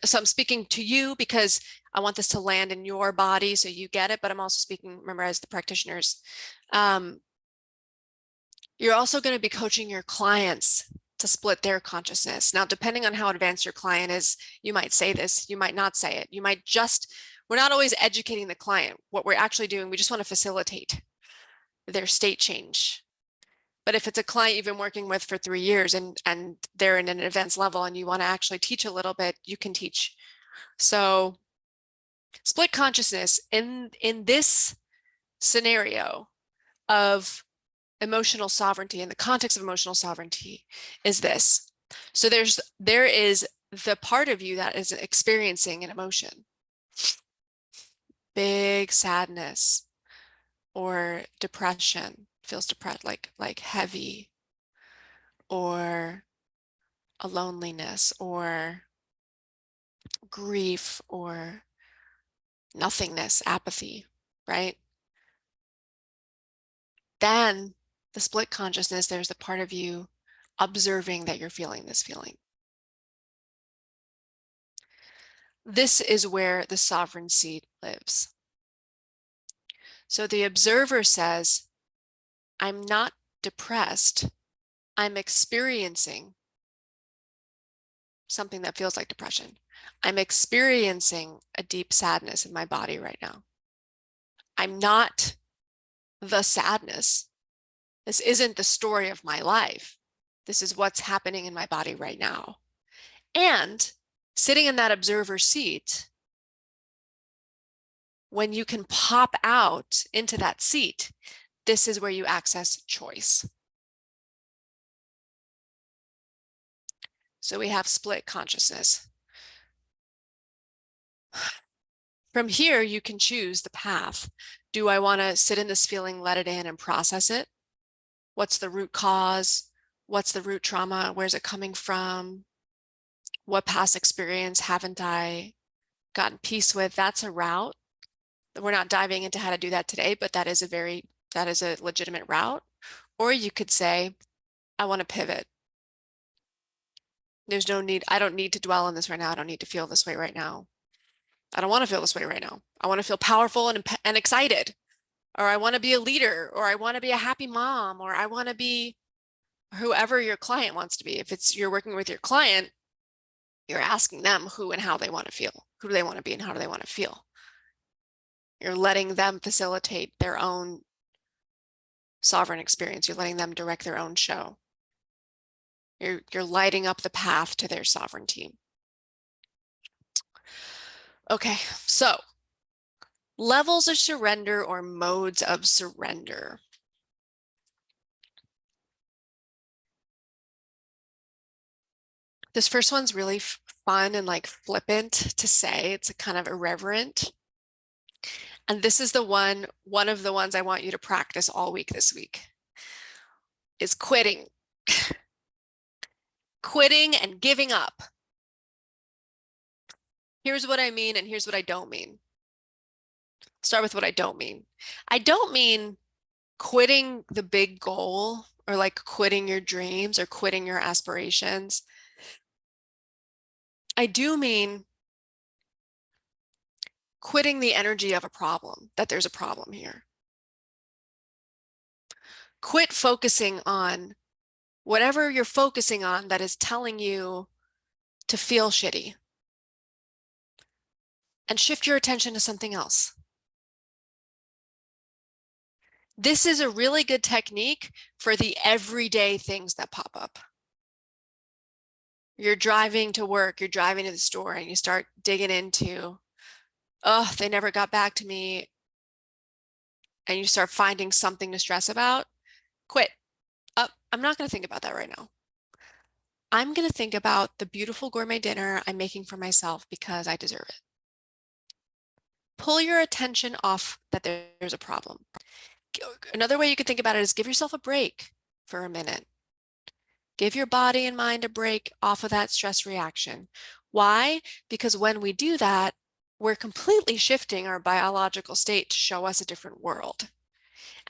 so I'm speaking to you because I want this to land in your body so you get it, but I'm also speaking, remember, as the practitioners. You're also going to be coaching your clients to split their consciousness. Now, depending on how advanced your client is, you might say this, you might not say it. We're not always educating the client. What we're actually doing, we just want to facilitate their state change. But if it's a client you've been working with for 3 years and they're in an advanced level and you want to actually teach a little bit, you can teach. So split consciousness in this scenario of emotional sovereignty, in the context of emotional sovereignty, is this. So there is the part of you that is experiencing an emotion, big sadness or depression, feels depressed, like heavy, or a loneliness or grief or nothingness, apathy, right? Then the split consciousness, there's the part of you observing that you're feeling this feeling. This is where the sovereign seed lives. So the observer says, I'm not depressed. I'm experiencing something that feels like depression. I'm experiencing a deep sadness in my body right now. I'm not the sadness. This isn't the story of my life. This is what's happening in my body right now. And sitting in that observer seat, when you can pop out into that seat, this is where you access choice. So we have split consciousness. From here, you can choose the path. Do I want to sit in this feeling, let it in, and process it? What's the root cause? What's the root trauma? Where's it coming from? What past experience haven't I gotten peace with? That's a route. We're not diving into how to do that today, but that is a legitimate route. Or you could say, I want to pivot. There's no need. I don't need to dwell on this right now. I don't need to feel this way right now. I don't want to feel this way right now. I want to feel powerful and excited, or I want to be a leader, or I want to be a happy mom, or I want to be whoever your client wants to be. If you're working with your client, you're asking them who and how they want to feel. Who do they want to be and how do they want to feel? You're letting them facilitate their own sovereign experience. You're letting them direct their own show. You're lighting up the path to their sovereignty. Okay, so levels of surrender or modes of surrender. This first one's really fun and like flippant to say. It's a kind of irreverent. And this is one of the ones I want you to practice all week this week, is quitting. Quitting and giving up. Here's what I mean, and here's what I don't mean. Start with what I don't mean. I don't mean quitting the big goal, or like quitting your dreams or quitting your aspirations. I do mean quitting the energy of a problem, that there's a problem here. Quit focusing on whatever you're focusing on that is telling you to feel shitty, and shift your attention to something else. This is a really good technique for the everyday things that pop up. You're driving to work, you're driving to the store, and you start digging into, oh, they never got back to me, and you start finding something to stress about. Quit. I'm not going to think about that right now. I'm going to think about the beautiful gourmet dinner I'm making for myself because I deserve it. Pull your attention off that there's a problem. Another way you could think about it is give yourself a break for a minute. Give your body and mind a break off of that stress reaction. Why? Because when we do that, we're completely shifting our biological state to show us a different world.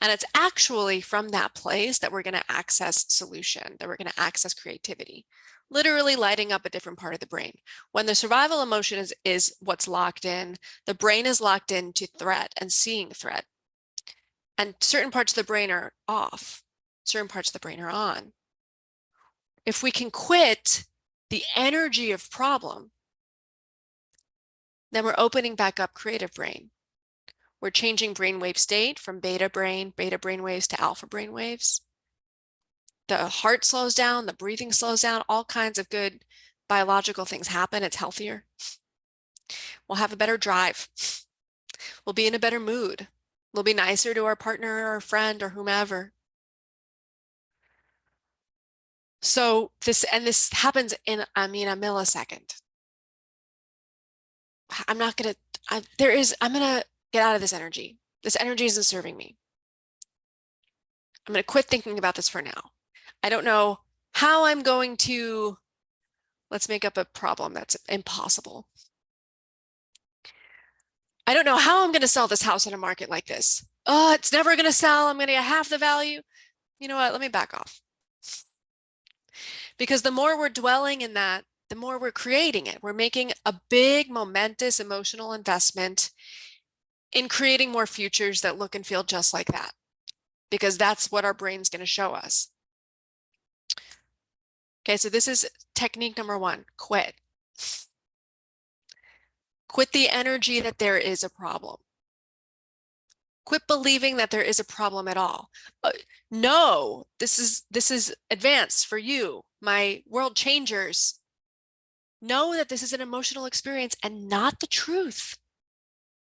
And it's actually from that place that we're going to access solution, that we're going to access creativity, literally lighting up a different part of the brain. When the survival emotion is what's locked in, the brain is locked into threat and seeing threat. And certain parts of the brain are off, certain parts of the brain are on. If we can quit the energy of problem, then we're opening back up creative brain. We're changing brainwave state from beta brainwaves to alpha brainwaves. The heart slows down, the breathing slows down, all kinds of good biological things happen. It's healthier. We'll have a better drive. We'll be in a better mood. We'll be nicer to our partner or friend or whomever. So this happens in, a millisecond. I'm going to get out of this energy. This energy isn't serving me. I'm going to quit thinking about this for now. I don't know how I'm going to, let's make up a problem that's impossible. I don't know how I'm going to sell this house in a market like this. Oh, it's never going to sell. I'm going to get half the value. You know what? Let me back off. Because the more we're dwelling in that, the more we're creating it. We're making a big, momentous emotional investment in creating more futures that look and feel just like that, because that's what our brain's going to show us. Okay, so this is technique number 1, quit. Quit the energy that there is a problem. Quit believing that there is a problem at all. No, this is advanced for you, my world changers. Know that this is an emotional experience and not the truth.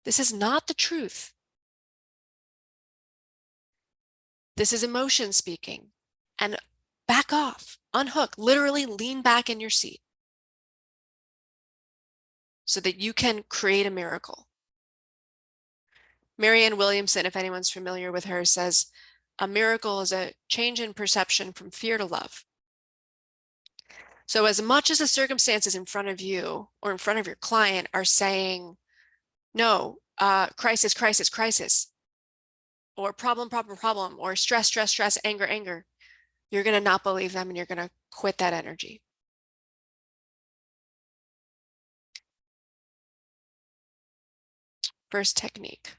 This is not the truth. This is emotion speaking. And back off, unhook, literally lean back in your seat so that you can create a miracle. Marianne Williamson, if anyone's familiar with her, says a miracle is a change in perception from fear to love. So as much as the circumstances in front of you or in front of your client are saying, no, crisis, crisis, crisis, or problem, problem, problem, or stress, stress, stress, anger, anger, you're going to not believe them and you're going to quit that energy. First technique.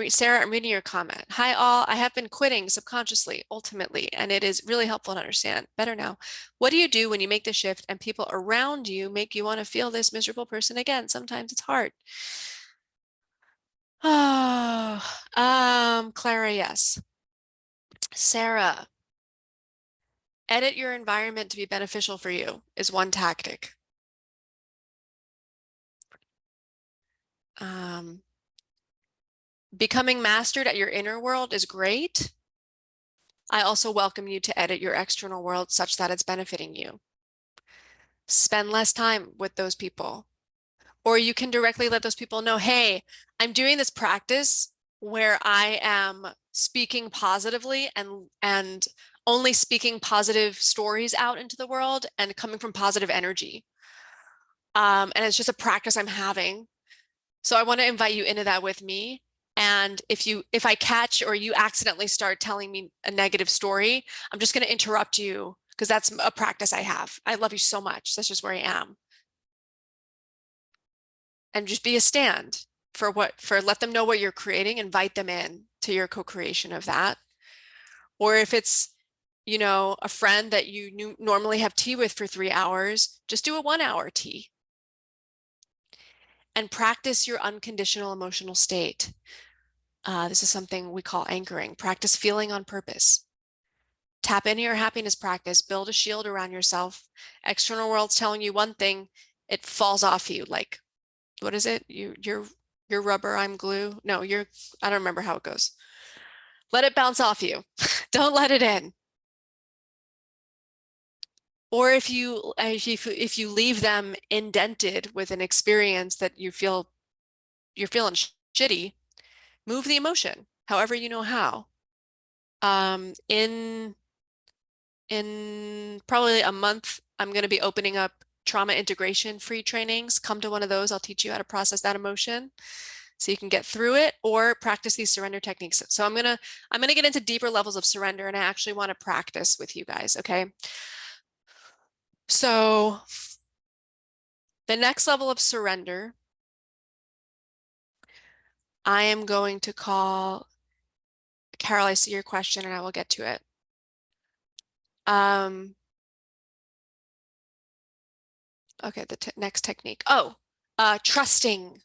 Sarah, I'm reading your comment. Hi all, I have been quitting subconsciously, ultimately, and it is really helpful to understand better now. What do you do when you make the shift and people around you make you want to feel this miserable person again? Sometimes it's hard. Oh, Clara, yes. Sarah, edit your environment to be beneficial for you is one tactic. Becoming mastered at your inner world is great. I also welcome you to edit your external world such that it's benefiting you. Spend less time with those people. Or you can directly let those people know, hey, I'm doing this practice where I am speaking positively and only speaking positive stories out into the world and coming from positive energy. And it's just a practice I'm having. So I want to invite you into that with me. And if I catch or you accidentally start telling me a negative story, I'm just going to interrupt you because that's a practice I have. I love you so much. That's just where I am. And just be a stand for let them know what you're creating, invite them in to your co-creation of that. Or if it's, you know, a friend that you normally have tea with for 3 hours, just do a 1-hour tea. And practice your unconditional emotional state. This is something we call anchoring. Practice feeling on purpose. Tap into your happiness practice. Build a shield around yourself. External world's telling you one thing, it falls off you. Like, what is it? You're rubber, I'm glue. No, I don't remember how it goes. Let it bounce off you. Don't let it in. Or if you leave them indented with an experience that you're feeling shitty, move the emotion, however you know how. In probably a month, I'm going to be opening up trauma integration free trainings. Come to one of those. I'll teach you how to process that emotion so you can get through it or practice these surrender techniques. So I'm going to get into deeper levels of surrender, and I actually want to practice with you guys. Okay. So the next level of surrender, I am going to call Carol. I see your question and I will get to it. Okay, the next technique. Oh, trusting.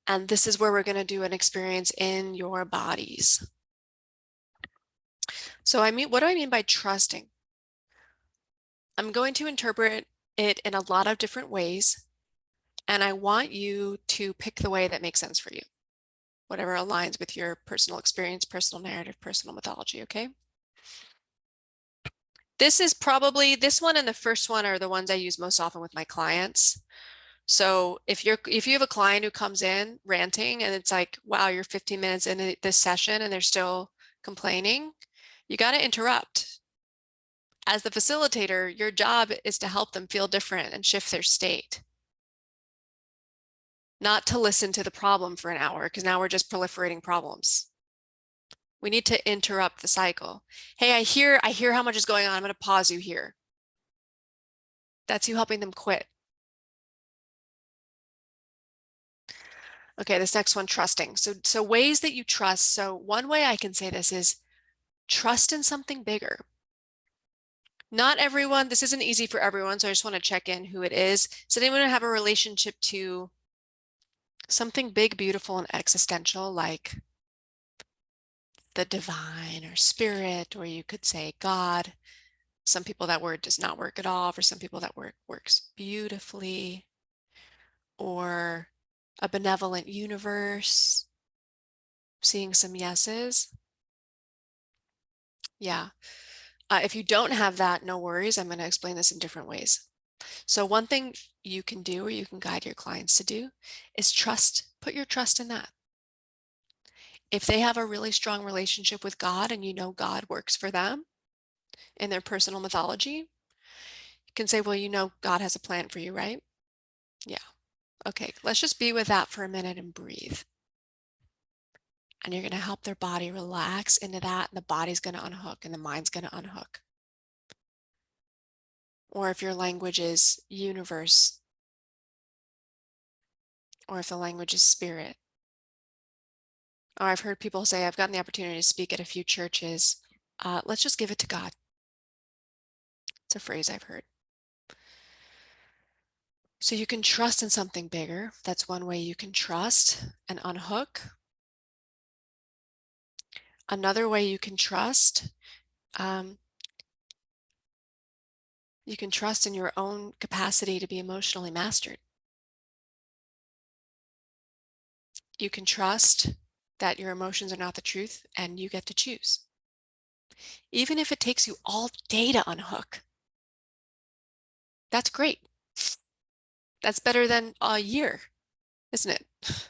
And this is where we're going to do an experience in your bodies. So what do I mean by trusting? I'm going to interpret it in a lot of different ways, and I want you to pick the way that makes sense for you, whatever aligns with your personal experience, personal narrative, personal mythology, okay? This one and the first one are the ones I use most often with my clients. So if you have a client who comes in ranting and it's like, wow, you're 15 minutes into this session and they're still complaining, you got to interrupt. As the facilitator, your job is to help them feel different and shift their state. Not to listen to the problem for an hour, because now we're just proliferating problems. We need to interrupt the cycle. Hey, I hear how much is going on. I'm going to pause you here. That's you helping them quit. Okay, this next one, trusting. So ways that you trust. So one way I can say this is trust in something bigger. Not everyone, this isn't easy for everyone, so I just want to check in who it is. Does anyone have a relationship to something big, beautiful, and existential, like the divine or spirit, or you could say God? Some people that word does not work at all. For some people that word works beautifully. Or a benevolent universe. Seeing some yeses. Yeah. If you don't have that, no worries. I'm going to explain this in different ways. So one thing you can do, or you can guide your clients to do, is put your trust in that. If they have a really strong relationship with God and you know God works for them in their personal mythology, you can say, well, you know God has a plan for you, right? Yeah. Okay, let's just be with that for a minute and breathe. And you're going to help their body relax into that, and the body's going to unhook and the mind's going to unhook. Or if your language is universe, or if the language is spirit. Or I've heard people say, I've gotten the opportunity to speak at a few churches. Let's just give it to God. It's a phrase I've heard. So you can trust in something bigger. That's one way you can trust and unhook. Another way you can trust, you can trust in your own capacity to be emotionally mastered. You can trust that your emotions are not the truth and you get to choose. Even if it takes you all day to unhook, That's great. That's better than a year, isn't it?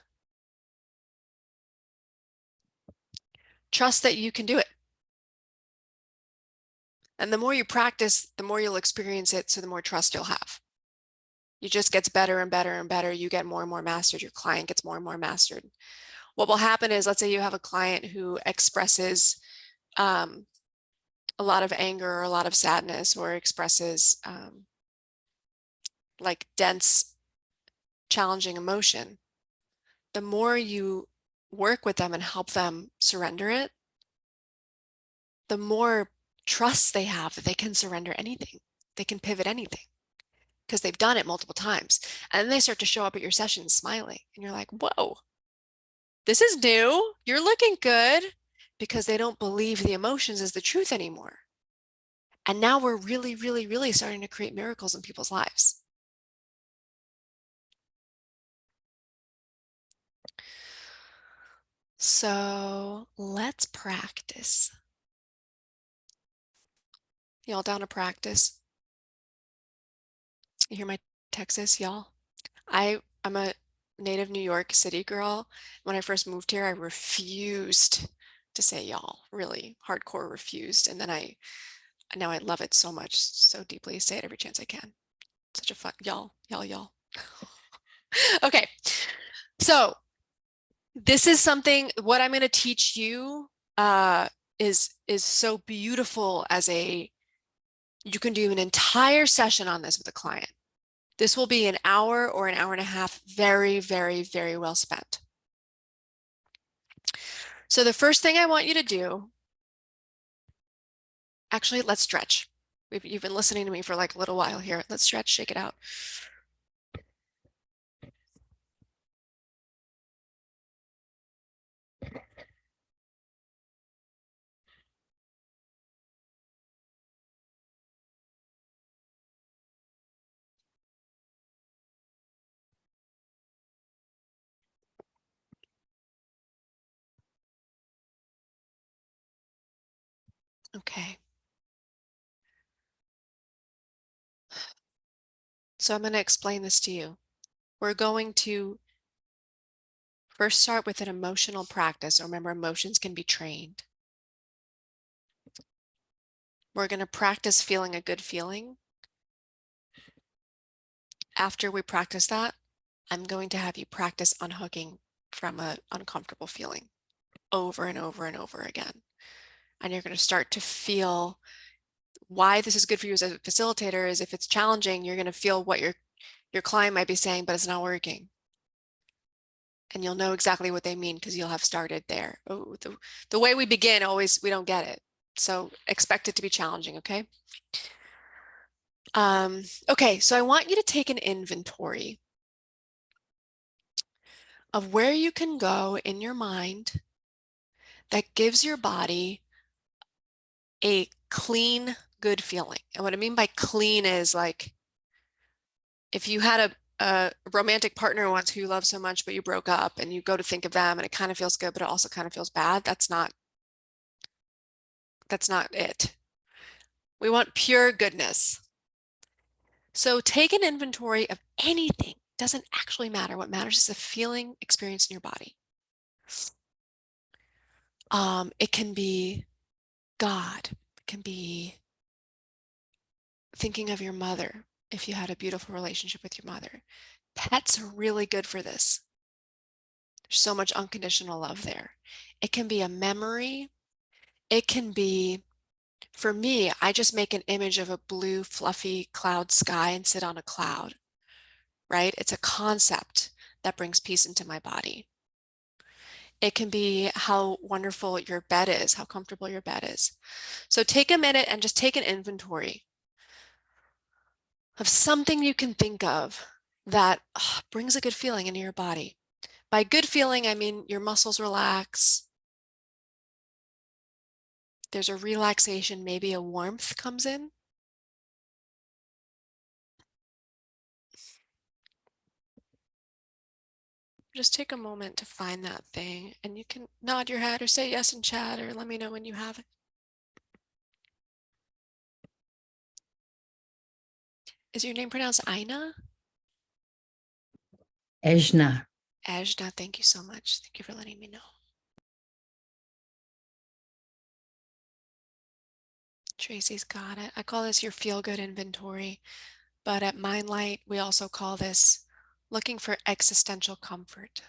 Trust that you can do it. And the more you practice, the more you'll experience it, so the more trust you'll have. It just gets better and better and better. You get more and more mastered. Your client gets more and more mastered. What will happen is, let's say you have a client who expresses a lot of anger or a lot of sadness, or expresses like dense, challenging emotion. The more you work with them and help them surrender it, the more trust they have that they can surrender anything. They can pivot anything because they've done it multiple times. And then they start to show up at your sessions smiling. And you're like, whoa, this is new. You're looking good, because they don't believe the emotions is the truth anymore. And now we're really, really, really starting to create miracles in people's lives. So let's practice. Y'all down to practice? You hear my Texas, y'all? I'm a native New York City girl. When I first moved here, I refused to say y'all, really hardcore refused. And then now I love it so much, so deeply. Say it every chance I can. Such a fun, y'all. Okay, so this is something, what I'm going to teach you is so beautiful as you can do an entire session on this with a client. This will be an hour or an hour and a half, very, very, very well spent. So the first thing I want you to do, actually, let's stretch. You've been listening to me for like a little while here. Let's stretch, shake it out. Okay. So I'm going to explain this to you. We're going to first start with an emotional practice. Remember, emotions can be trained. We're going to practice feeling a good feeling. After we practice that, I'm going to have you practice unhooking from an uncomfortable feeling over and over and over again. And you're going to start to feel why this is good for you as a facilitator. Is if it's challenging, you're going to feel what your client might be saying, but it's not working. And you'll know exactly what they mean because you'll have started there. Oh, the way we begin, always, we don't get it. So expect it to be challenging, okay? Okay, so I want you to take an inventory of where you can go in your mind that gives your body a clean, good feeling. And what I mean by clean is like, if you had a romantic partner once who you love so much, but you broke up and you go to think of them and it kind of feels good, but it also kind of feels bad. That's not it. We want pure goodness. So take an inventory of anything. Doesn't actually matter. What matters is the feeling experienced in your body. It can be God. It can be thinking of your mother if you had a beautiful relationship with your mother. Pets are really good for this. There's so much unconditional love there. It can be a memory. It can be, for me, I just make an image of a blue, fluffy cloud sky and sit on a cloud, right? It's a concept that brings peace into my body. It can be how wonderful your bed is, how comfortable your bed is. So take a minute and just take an inventory of something you can think of that brings a good feeling into your body. By good feeling, I mean your muscles relax. There's a relaxation, maybe a warmth comes in. Just take a moment to find that thing, and you can nod your head or say yes in chat or let me know when you have it. Is your name pronounced Aina? Ejna. Ajna, thank you so much. Thank you for letting me know. Tracy's got it. I call this your feel-good inventory, but at Mindlight, we also call this looking for existential comfort.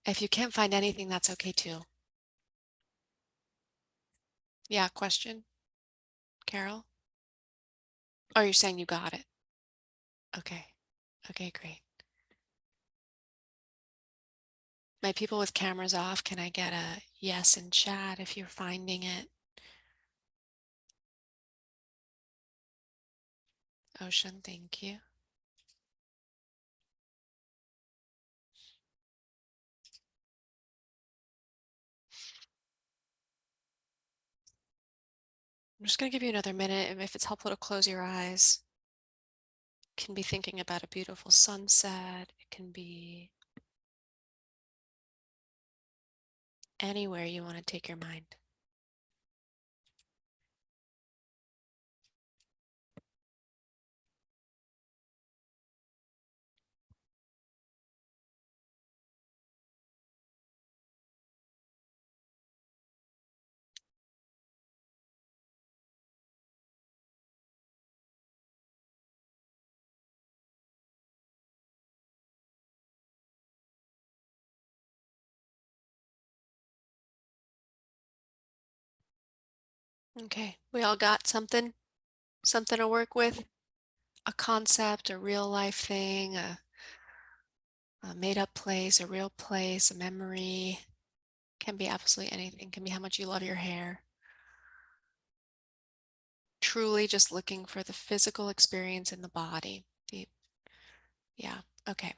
If you can't find anything, that's okay too. Yeah, question? Carol? Oh, you're saying you got it. Okay. Okay, great. My people with cameras off, can I get a yes in chat if you're finding it? Ocean, thank you. I'm just going to give you another minute, and if it's helpful to close your eyes. It can be thinking about a beautiful sunset. It can be anywhere you want to take your mind. Okay, we all got something to work with, a concept, a real life thing, a made up place, a real place, a memory. Can be absolutely anything. Can be how much you love your hair. Truly just looking for the physical experience in the body. Yeah, okay.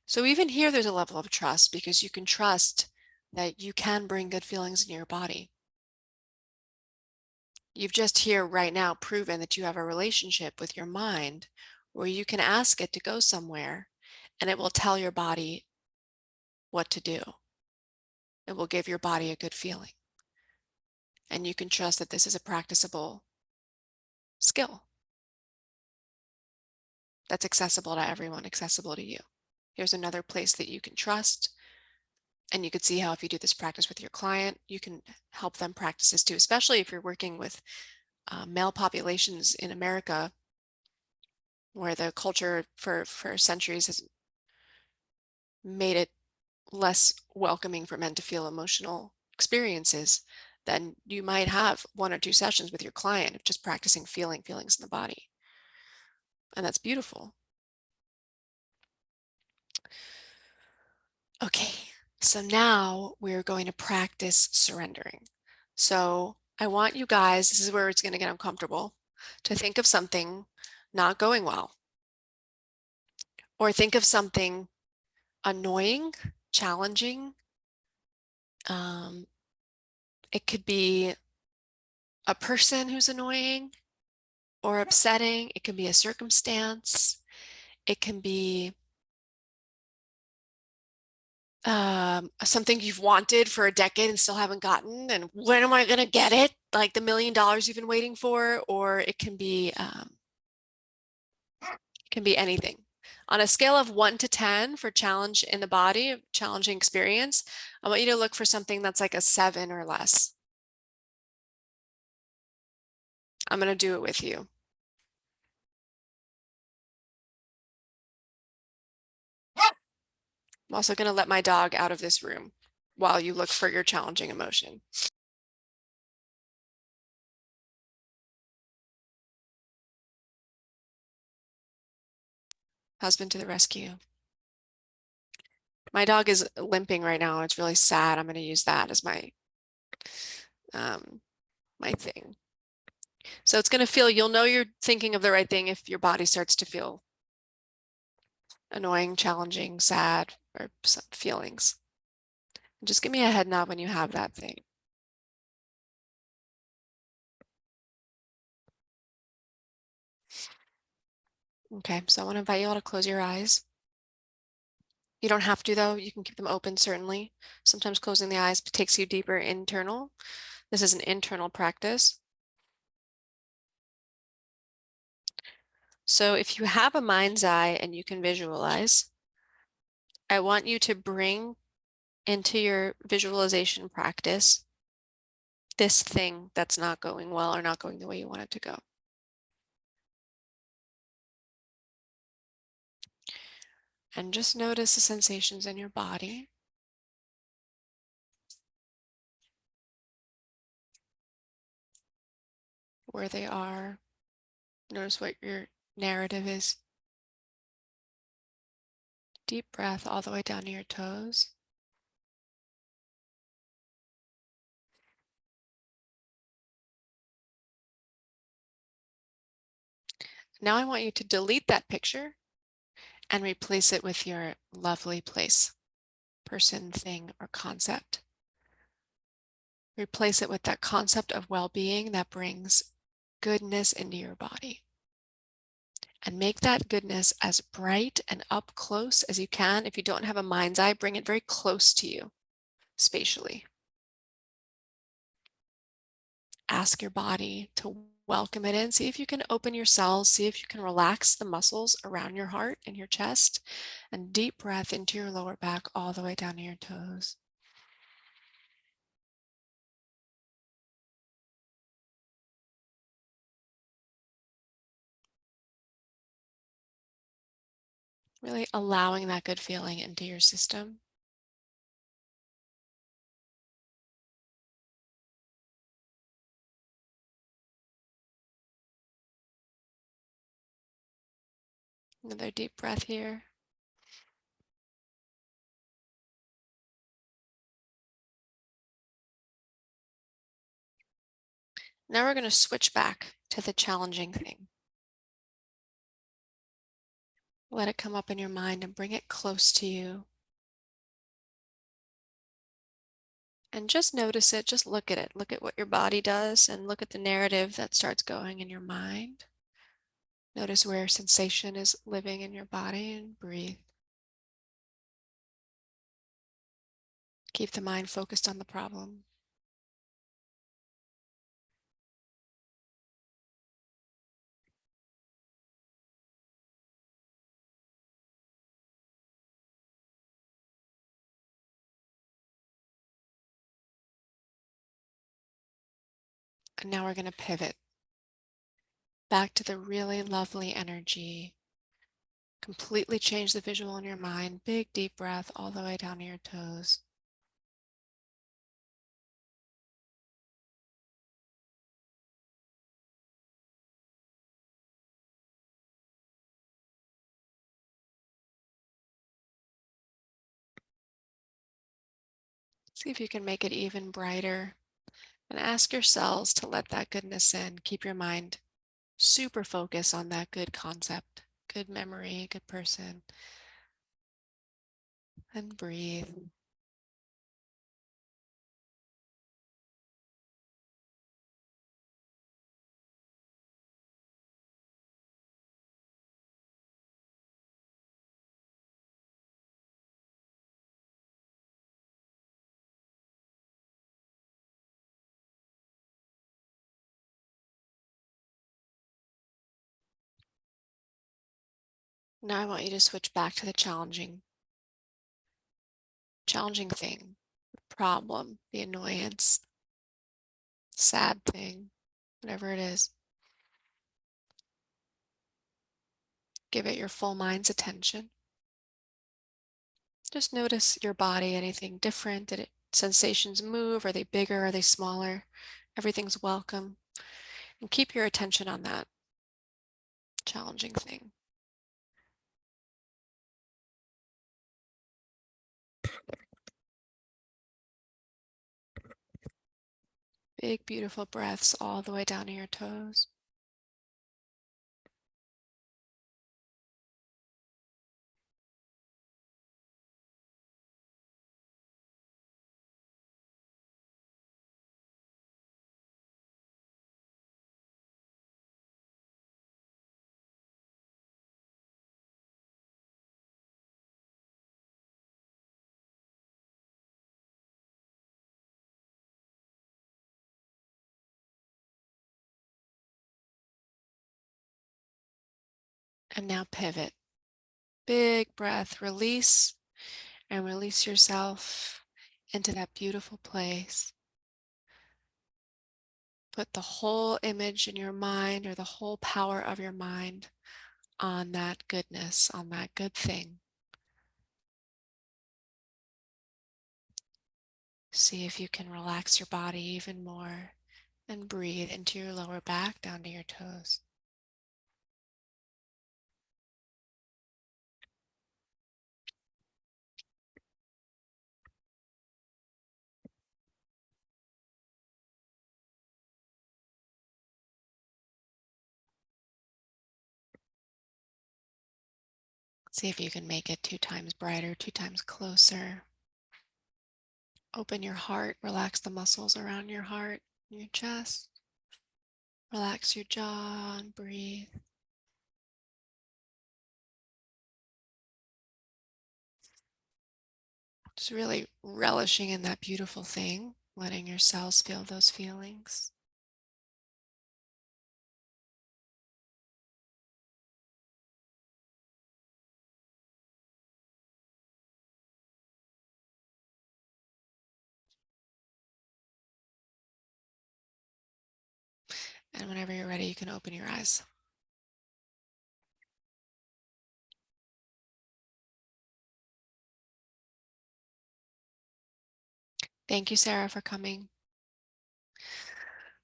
So even here, there's a level of trust because you can trust that you can bring good feelings in your body. You've just here right now proven that you have a relationship with your mind where you can ask it to go somewhere and it will tell your body what to do. It will give your body a good feeling. And you can trust that this is a practicable skill that's accessible to everyone, accessible to you. Here's another place that you can trust. And you could see how if you do this practice with your client, you can help them practice this too, especially if you're working with male populations in America, where the culture for centuries has made it less welcoming for men to feel emotional experiences. Then you might have 1 or 2 sessions with your client of just practicing feeling feelings in the body. And that's beautiful. Okay, so now we're going to practice surrendering. So I want you guys, this is where it's going to get uncomfortable, to think of something not going well, or think of something annoying, challenging. It could be a person who's annoying or upsetting. It can be a circumstance. It can be something you've wanted for a decade and still haven't gotten. And when am I going to get it? Like the $1 million you've been waiting for, or it can be anything. On a scale of 1 to 10 for challenge in the body, challenging experience, I want you to look for something that's like a 7 or less. I'm going to do it with you. I'm also going to let my dog out of this room while you look for your challenging emotion. Husband to the rescue. My dog is limping right now. It's really sad. I'm going to use that as my my thing. So it's going to feel, you'll know you're thinking of the right thing if your body starts to feel annoying, challenging, sad, or some feelings. Just give me a head nod when you have that thing. Okay, so I want to invite you all to close your eyes. You don't have to though, you can keep them open certainly. Sometimes closing the eyes takes you deeper internal. This is an internal practice. So if you have a mind's eye and you can visualize, I want you to bring into your visualization practice this thing that's not going well or not going the way you want it to go. And just notice the sensations in your body. Where they are. Notice what your narrative is. Deep breath all the way down to your toes. Now I want you to delete that picture and replace it with your lovely place, person, thing, or concept. Replace it with that concept of well-being that brings goodness into your body. And make that goodness as bright and up close as you can. If you don't have a mind's eye, bring it very close to you spatially. Ask your body to welcome it in. See if you can open your cells. See if you can relax the muscles around your heart and your chest. And deep breath into your lower back all the way down to your toes. Really allowing that good feeling into your system. Another deep breath here. Now we're going to switch back to the challenging thing. Let it come up in your mind and bring it close to you. And just notice it, just look at it. Look at what your body does and look at the narrative that starts going in your mind. Notice where sensation is living in your body and breathe. Keep the mind focused on the problem. And now we're going to pivot back to the really lovely energy. Completely change the visual in your mind. Big deep breath all the way down to your toes. See if you can make it even brighter. And ask your cells to let that goodness in. Keep your mind super focused on that good concept, good memory, good person. And breathe. Now I want you to switch back to the challenging thing, the problem, the annoyance, sad thing, whatever it is. Give it your full mind's attention. Just notice your body, anything different? Did sensations move? Are they bigger? Are they smaller? Everything's welcome. And keep your attention on that challenging thing. Big, beautiful breaths all the way down to your toes. And now pivot. Big breath, release, and release yourself into that beautiful place. Put the whole image in your mind, or the whole power of your mind, on that goodness, on that good thing. See if you can relax your body even more and breathe into your lower back down to your toes. See if you can make it 2 times brighter, 2 times closer. Open your heart, relax the muscles around your heart, your chest. Relax your jaw and breathe. Just really relishing in that beautiful thing, letting your cells feel those feelings. And whenever you're ready, you can open your eyes. Thank you, Sarah, for coming.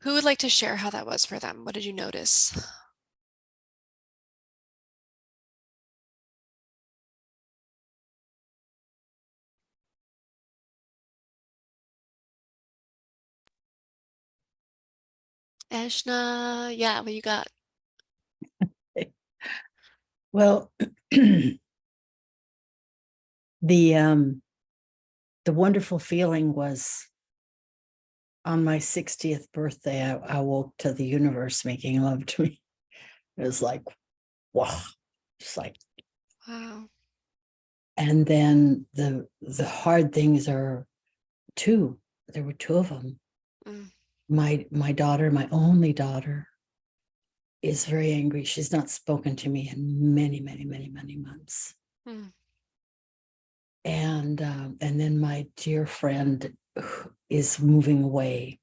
Who would like to share how that was for them? What did you notice? Eshna, yeah, what you got? Well, the wonderful feeling was on my 60th birthday, I woke to the universe making love to me. It was like, wow, just like, Wow. and then the hard things are two. There were two of them. Mm. My daughter, my only daughter, is very angry. She's not spoken to me in many, many, many, many months. Mm. And then my dear friend is moving away.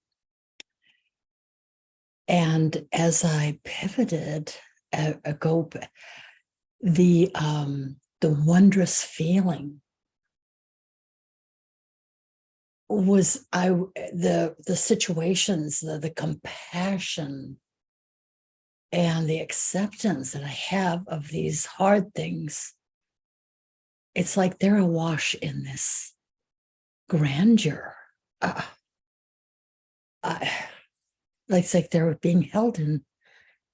And as I pivoted, the wondrous feeling was the situations, the compassion and the acceptance that I have of these hard things. It's like they're awash in this grandeur. It's like they're being held in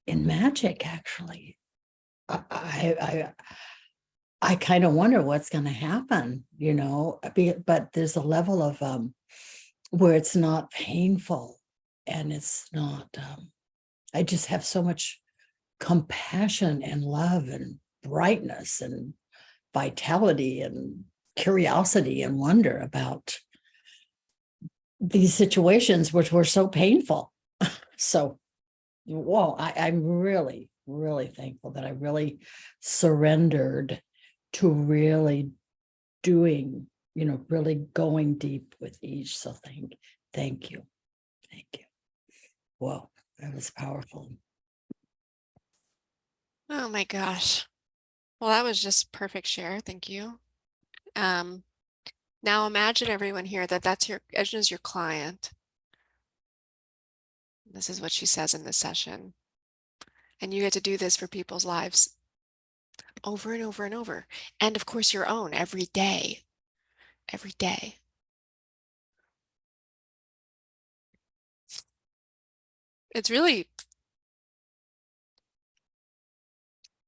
magic, actually. I kind of wonder what's going to happen, but there's a level of where it's not painful, and it's not, I just have so much compassion and love and brightness and vitality and curiosity and wonder about these situations which were so painful. So, whoa, I'm really, really thankful that I really surrendered to really doing, really going deep with each. So thank you. Thank you. Whoa, that was powerful. Oh my gosh. Well, that was just perfect share. Thank you. Now imagine everyone here that's Eshna's your client. This is what she says in this session. And you get to do this for people's lives over and over and over. And of course, your own every day. Every day. It's really,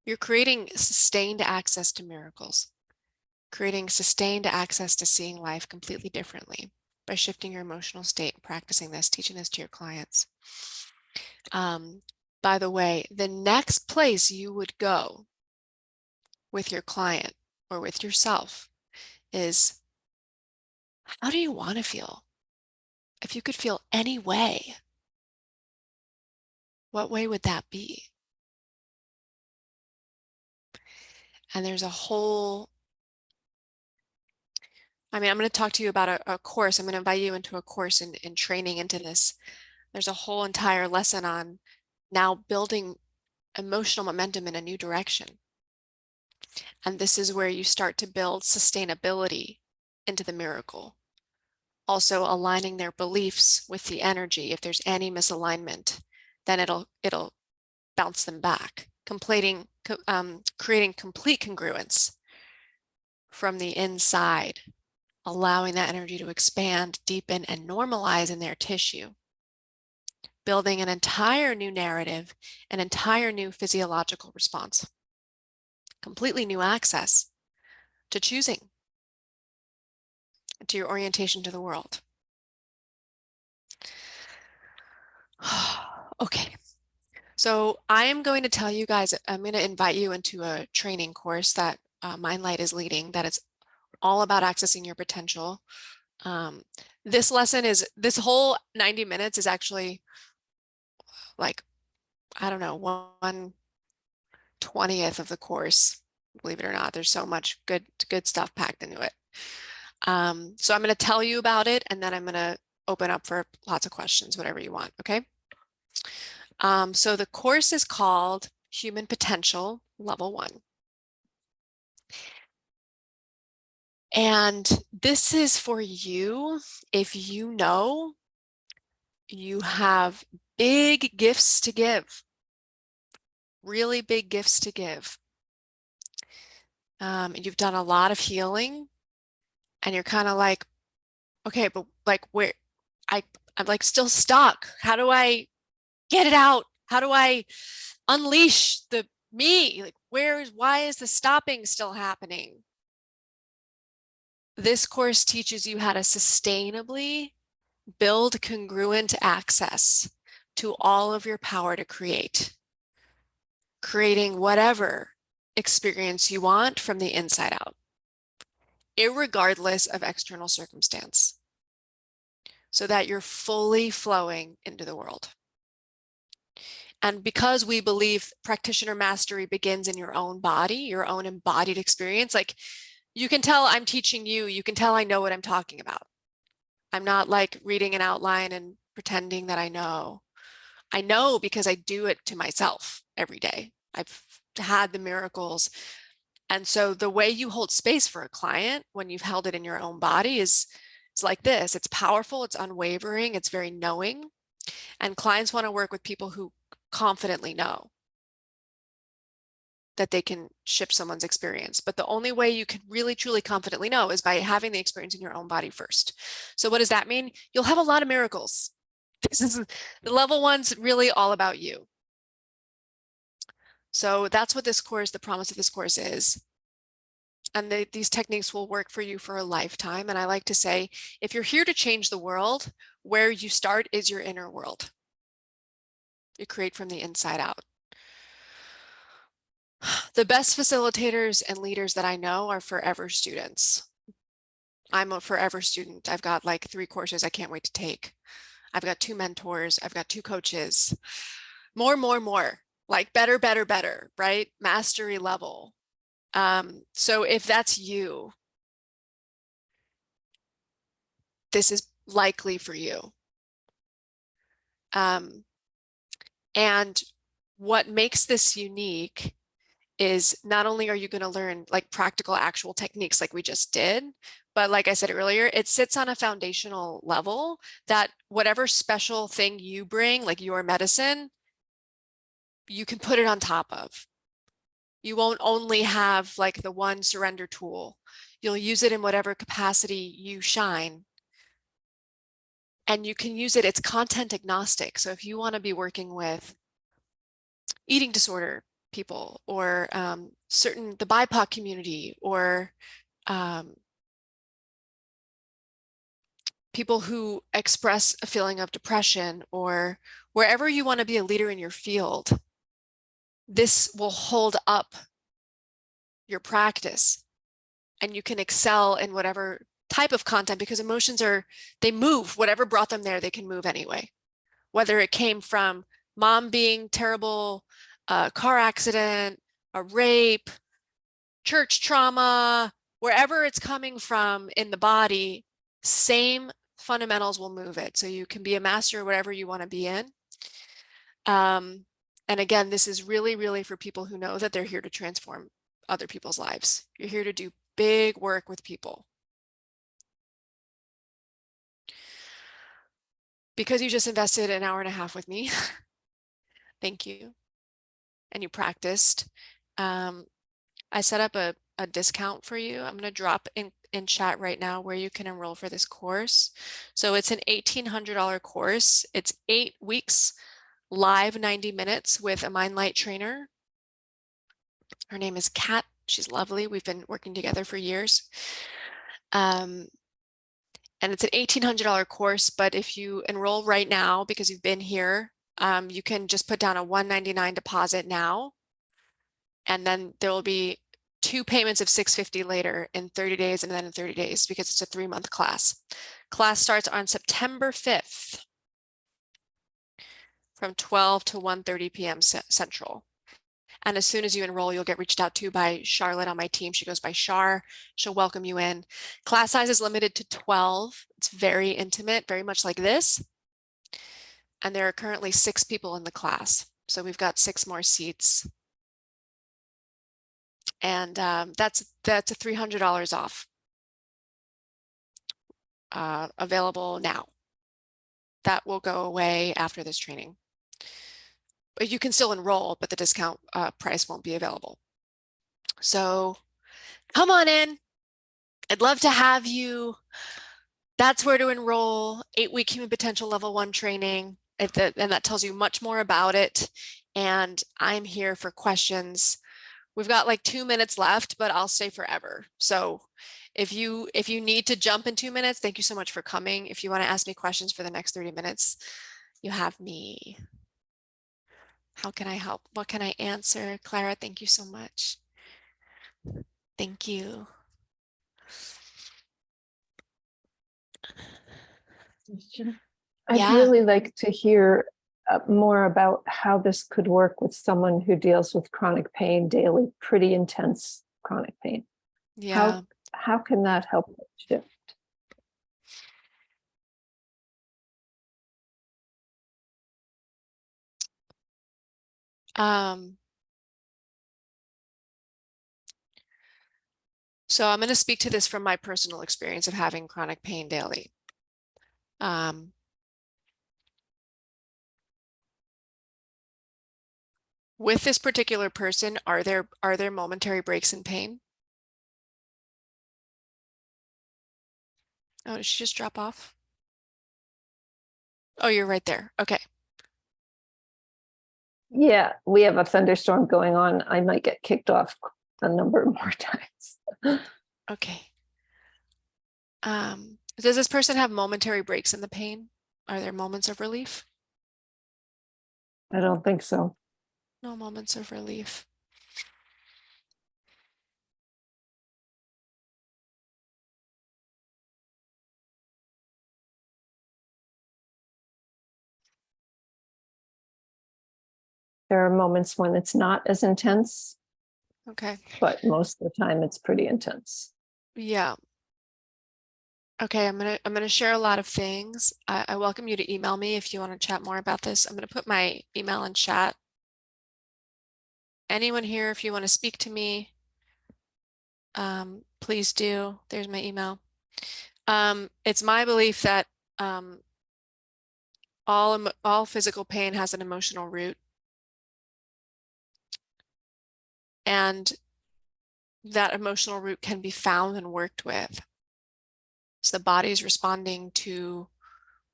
you're creating sustained access to miracles, creating sustained access to seeing life completely differently by shifting your emotional state, practicing this, teaching this to your clients. By the way, the next place you would go with your client or with yourself is, how do you want to feel? If you could feel any way, what way would that be? And there's a whole, I mean, I'm going to talk to you about a course. I'm going to invite you into a course in training into this. There's a whole entire lesson on now building emotional momentum in a new direction. And this is where you start to build sustainability into the miracle. Also aligning their beliefs with the energy. If there's any misalignment, then it'll bounce them back, creating complete congruence from the inside, allowing that energy to expand, deepen, and normalize in their tissue, building an entire new narrative, an entire new physiological response, completely new access to choosing, to your orientation to the world. Okay, so I am going to tell you guys, I'm going to invite you into a training course that Mindlight is leading, that it's all about accessing your potential. This lesson is, this whole 90 minutes is actually like, I don't know, 1/20th of the course, believe it or not. There's so much good stuff packed into it. So I'm going to tell you about it, and then I'm going to open up for lots of questions, whatever you want, okay? So the course is called Human Potential Level 1. And this is for you if you know you have big gifts to give, really big gifts to give. You've done a lot of healing and you're kind of like, okay, but like where I'm like still stuck. How do I get it out? How do I unleash the me? Like why is the stopping still happening? This course teaches you how to sustainably build congruent access to all of your power to create, creating whatever experience you want from the inside out, irregardless of external circumstance, so that you're fully flowing into the world. And because we believe practitioner mastery begins in your own body, your own embodied experience, like you can tell I'm teaching you, you can tell I know what I'm talking about. I'm not like reading an outline and pretending that I know. I know because I do it to myself every day. I've had the miracles. And so the way you hold space for a client when you've held it in your own body is it's like this. It's powerful, it's unwavering, it's very knowing. And clients want to work with people who confidently know that they can shift someone's experience. But the only way you can really, truly confidently know is by having the experience in your own body first. So what does that mean? You'll have a lot of miracles. This is the level 1's really all about you. So that's what this course, the promise of this course is. And these techniques will work for you for a lifetime. And I like to say, if you're here to change the world, where you start is your inner world. You create from the inside out. The best facilitators and leaders that I know are forever students. I'm a forever student. I've got like 3 courses I can't wait to take. I've got 2 mentors. I've got 2 coaches. More, like better, right? Mastery level. So if that's you, this is likely for you. And what makes this unique is not only are you going to learn like practical actual techniques like we just did, but like I said earlier, it sits on a foundational level that whatever special thing you bring, like your medicine, you can put it on top of. You won't only have like the one surrender tool. You'll use it in whatever capacity you shine. And you can use it, it's content agnostic. So if you want to be working with eating disorder people or the BIPOC community or people who express a feeling of depression or wherever you want to be a leader in your field, this will hold up your practice and you can excel in whatever type of content because emotions they move, whatever brought them there, they can move anyway. Whether it came from mom being terrible, a car accident, a rape, church trauma, wherever it's coming from in the body, same fundamentals will move it. So you can be a master whatever you want to be in. And again, this is really, really for people who know that they're here to transform other people's lives. You're here to do big work with people. Because you just invested an hour and a half with me, thank you. And you practiced. I set up a discount for you. I'm going to drop in chat right now where you can enroll for this course. So it's an $1,800 course. It's 8 weeks, live 90 minutes with a Mind Light trainer. Her name is Kat. She's lovely. We've been working together for years. And it's an $1,800 course, but if you enroll right now because you've been here, you can just put down a $199 deposit now. And then there will be 2 payments of $650 later in 30 days and then in 30 days because it's a 3-month class. Class starts on September 5th from 12 to 1:30 p.m. Central. And as soon as you enroll, you'll get reached out to by Charlotte on my team. She goes by Char. She'll welcome you in. Class size is limited to 12. It's very intimate, very much like this. And there are currently 6 people in the class. So we've got 6 more seats. And that's a $300 off, available now. That will go away after this training. But you can still enroll, but the discount price won't be available. So come on in. I'd love to have you. That's where to enroll. 8-week human potential level 1 training. And that tells you much more about it. And I'm here for questions. We've got like 2 minutes left, but I'll stay forever. So if you need to jump in 2 minutes, thank you so much for coming. If you want to ask me questions for the next 30 minutes, you have me. How can I help? What can I answer? Clara, thank you so much. Thank you. I'd Yeah. really like to hear more about how this could work with someone who deals with chronic pain daily, pretty intense chronic pain. Yeah. How can that help shift? So I'm going to speak to this from my personal experience of having chronic pain daily. With this particular person, are there momentary breaks in pain? Oh, did she just drop off? Oh, you're right there. Okay. Yeah, we have a thunderstorm going on. I might get kicked off a number more times. Okay. Does this person have momentary breaks in the pain? Are there moments of relief? I don't think so. No moments of relief. There are moments when it's not as intense, Okay. but most of the time it's pretty intense. Yeah. Okay, I'm gonna share a lot of things. I welcome you to email me if you want to chat more about this. I'm gonna put my email in chat. Anyone here, if you want to speak to me, please do. There's my email. It's my belief that all physical pain has an emotional root. And that emotional root can be found and worked with. So the body is responding to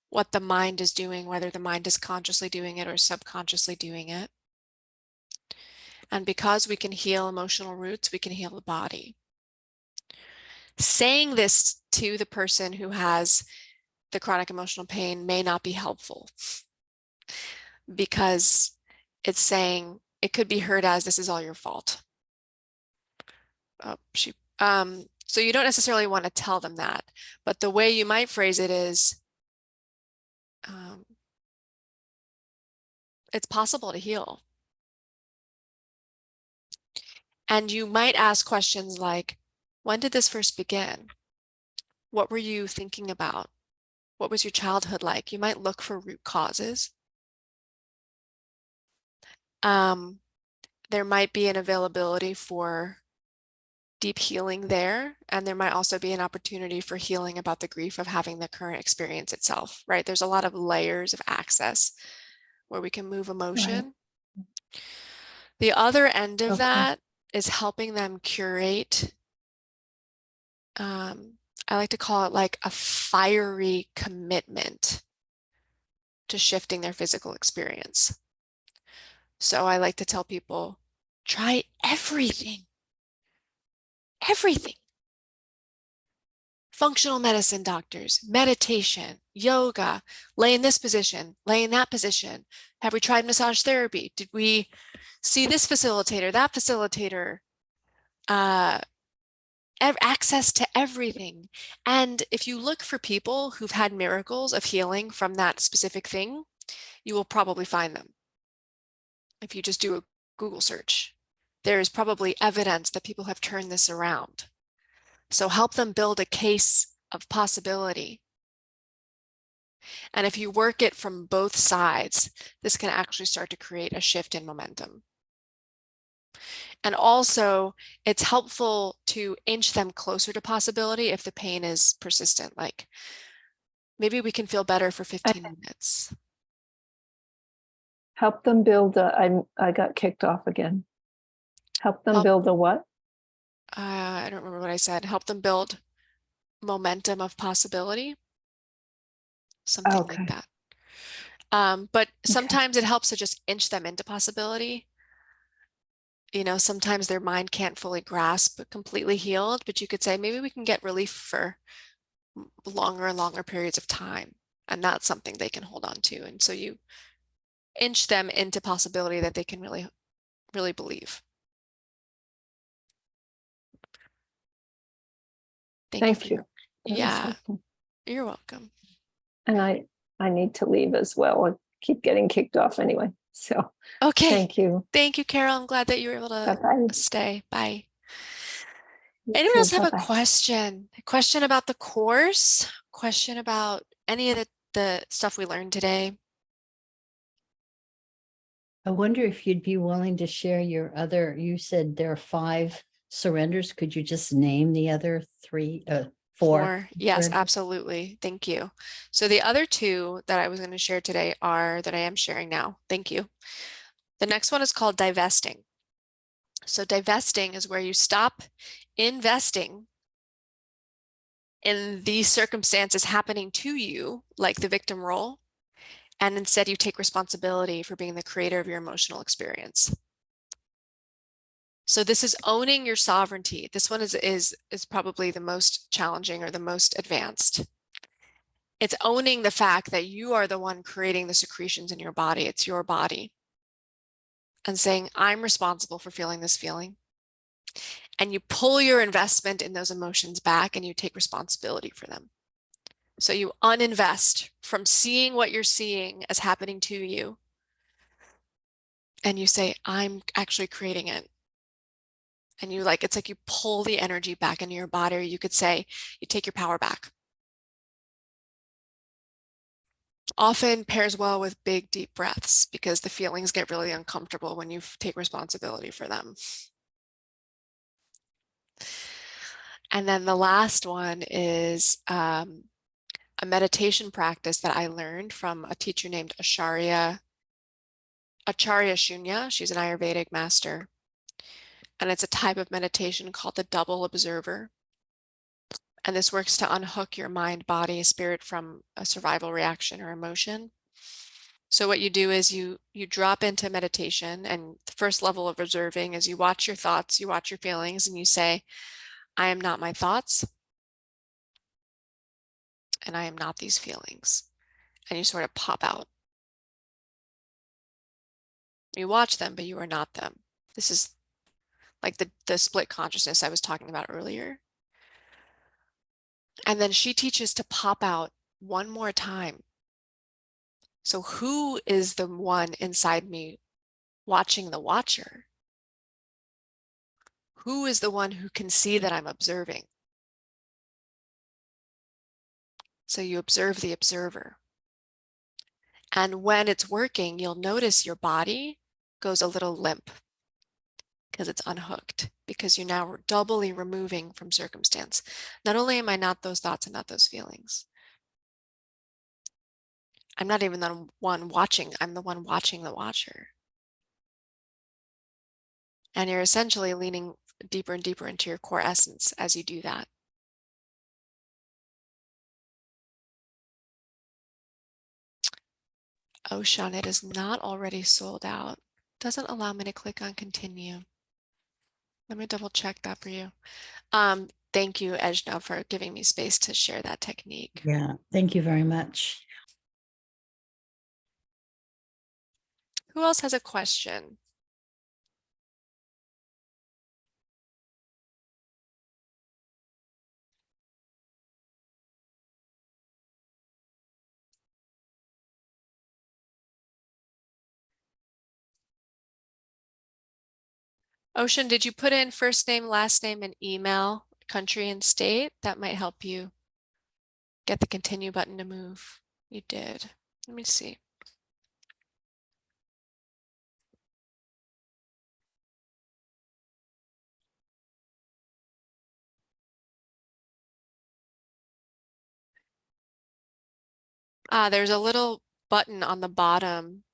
what the mind is doing, whether the mind is consciously doing it or subconsciously doing it. And because we can heal emotional roots, we can heal the body. Saying this to the person who has the chronic emotional pain may not be helpful because it's saying, it could be heard as, this is all your fault. So you don't necessarily want to tell them that, but the way you might phrase it is, it's possible to heal. And you might ask questions like, when did this first begin? What were you thinking about? What was your childhood like? You might look for root causes. There might be an availability for deep healing there, and there might also be an opportunity for healing about the grief of having the current experience itself, right? There's a lot of layers of access where we can move emotion. The other end of Okay. that is helping them curate. I like to call it like a fiery commitment to shifting their physical experience. So I like to tell people, try everything. Everything. Functional medicine doctors, meditation, yoga, lay in this position, lay in that position. Have we tried massage therapy? Did we see this facilitator, that facilitator? Access to everything. And if you look for people who've had miracles of healing from that specific thing, you will probably find them. If you just do a Google search, there is probably evidence that people have turned this around. So help them build a case of possibility. And if you work it from both sides, this can actually start to create a shift in momentum. And also, it's helpful to inch them closer to possibility if the pain is persistent. Like, maybe we can feel better for 15 minutes. Help them build I got kicked off again. Help them build a what? I don't remember what I said. Help them build momentum of possibility. Something like that. But sometimes it helps to just inch them into possibility. You know, sometimes their mind can't fully grasp completely healed, but you could say, maybe we can get relief for longer and longer periods of time. And that's something they can hold on to. And so you inch them into possibility that they can really, really believe. Thank you. Yeah, you're welcome. And I need to leave as well. I keep getting kicked off anyway. So Okay. thank you. Thank you, Carol. I'm glad that you were able to Bye-bye. stay. Bye. You Anyone too. else have a Bye-bye. question? A question about the course? Question about any of the stuff we learned today? I wonder if you'd be willing to share your other, you said there are 5 surrenders. Could you just name the other 3, 4? Yes, surrenders? absolutely. Thank you. So the other 2 that I was going to share today are that I am sharing now. Thank you. The next one is called divesting. So divesting is where you stop investing in these circumstances happening to you, like the victim role, and instead you take responsibility for being the creator of your emotional experience. So this is owning your sovereignty. This one is probably the most challenging or the most advanced. It's owning the fact that you are the one creating the secretions in your body. It's your body. And saying, I'm responsible for feeling this feeling. And you pull your investment in those emotions back and you take responsibility for them. So you uninvest from seeing what you're seeing as happening to you. And you say, I'm actually creating it. And you it's like you pull the energy back into your body, or you could say you take your power back. Often pairs well with big, deep breaths because the feelings get really uncomfortable when you take responsibility for them. And then the last one is a meditation practice that I learned from a teacher named Acharya Shunya. She's an Ayurvedic master. And it's a type of meditation called the double observer. And this works to unhook your mind, body, spirit from a survival reaction or emotion. So what you do is you drop into meditation, and the first level of observing is you watch your thoughts, you watch your feelings, and you say, I am not my thoughts, and I am not these feelings. And you sort of pop out. You watch them, but you are not them. This is like the split consciousness I was talking about earlier. And then she teaches to pop out one more time. So who is the one inside me watching the watcher? Who is the one who can see that I'm observing? So you observe the observer. And when it's working, you'll notice your body goes a little limp because it's unhooked, because you're now doubly removing from circumstance. Not only am I not those thoughts and not those feelings, I'm not even the one watching, I'm the one watching the watcher. And you're essentially leaning deeper and deeper into your core essence as you do that. Oh, Sean, it is not already sold out. Doesn't allow me to click on continue. Let me double check that for you. Thank you, Ejna, for giving me space to share that technique. Yeah, thank you very much. Who else has a question? Ocean, did you put in first name, last name, and email, country and state? That might help you get the continue button to move. You did. Let me see. There's a little button on the bottom.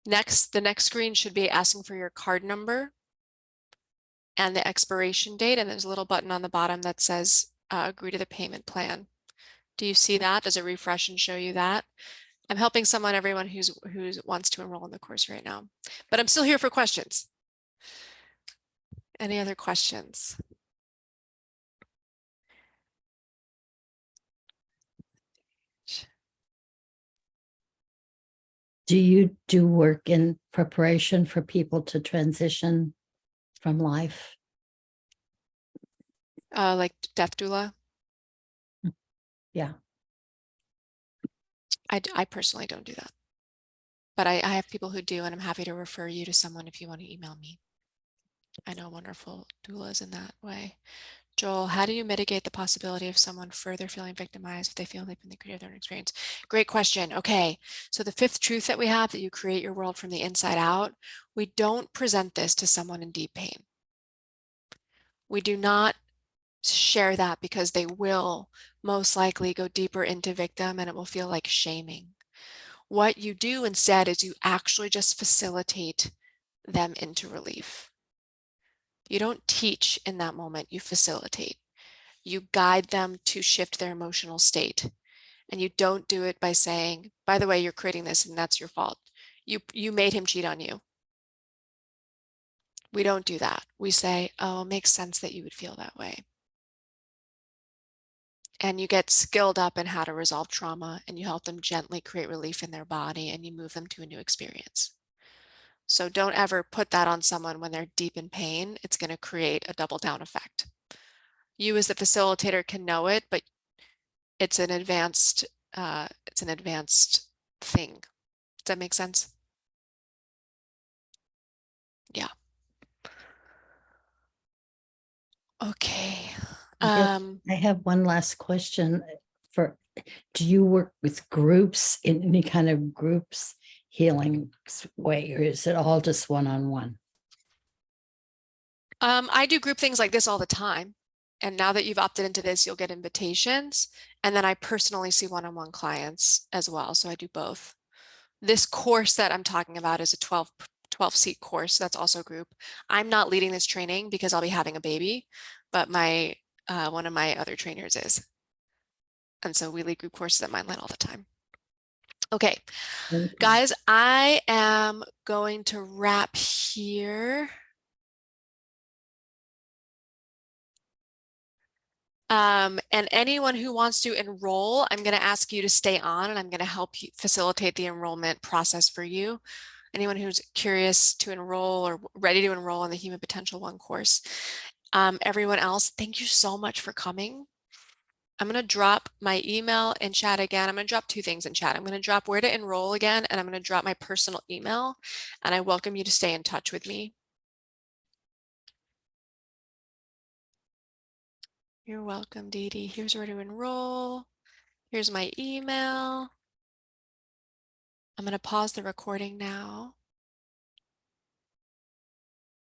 The next screen should be asking for your card number and the expiration date. And there's a little button on the bottom that says agree to the payment plan. Do you see that? Does it refresh and show you that? I'm helping everyone who wants to enroll in the course right now, but I'm still here for questions. Any other questions? Do you do work in preparation for people to transition from life? Like death doula? Yeah. I personally don't do that, but I have people who do, and I'm happy to refer you to someone if you want to email me. I know wonderful doulas in that way. Joel, how do you mitigate the possibility of someone further feeling victimized if they feel they've been the creator of their own experience? Great question. Okay, so the fifth truth that we have, that you create your world from the inside out, we don't present this to someone in deep pain. We do not share that because they will most likely go deeper into victim and it will feel like shaming. What you do instead is you actually just facilitate them into relief. You don't teach in that moment, you facilitate. You guide them to shift their emotional state. And you don't do it by saying, by the way, you're creating this and that's your fault. You made him cheat on you. We don't do that. We say, oh, it makes sense that you would feel that way. And you get skilled up in how to resolve trauma, and you help them gently create relief in their body, and you move them to a new experience. So don't ever put that on someone when they're deep in pain. It's going to create a double down effect. You as the facilitator can know it, but it's an advanced thing. Does that make sense? Yeah. Okay. I have one last question do you work with groups in any kind of groups healing way, or is it all just one-on-one? I do group things like this all the time. And now that you've opted into this, you'll get invitations. And then I personally see one-on-one clients as well. So I do both. This course that I'm talking about is a 12 seat course. That's also a group. I'm not leading this training because I'll be having a baby, but one of my other trainers is. And so we lead group courses at Mindline all the time. Okay, guys, I am going to wrap here. And anyone who wants to enroll, I'm going to ask you to stay on, and I'm going to help you facilitate the enrollment process for you. Anyone who's curious to enroll or ready to enroll in the Human Potential 1 course. Everyone else, thank you so much for coming. I'm going to drop my email in chat again. I'm going to drop 2 things in chat. I'm going to drop where to enroll again, and I'm going to drop my personal email, and I welcome you to stay in touch with me. You're welcome, Dee Dee. Here's where to enroll. Here's my email. I'm going to pause the recording now.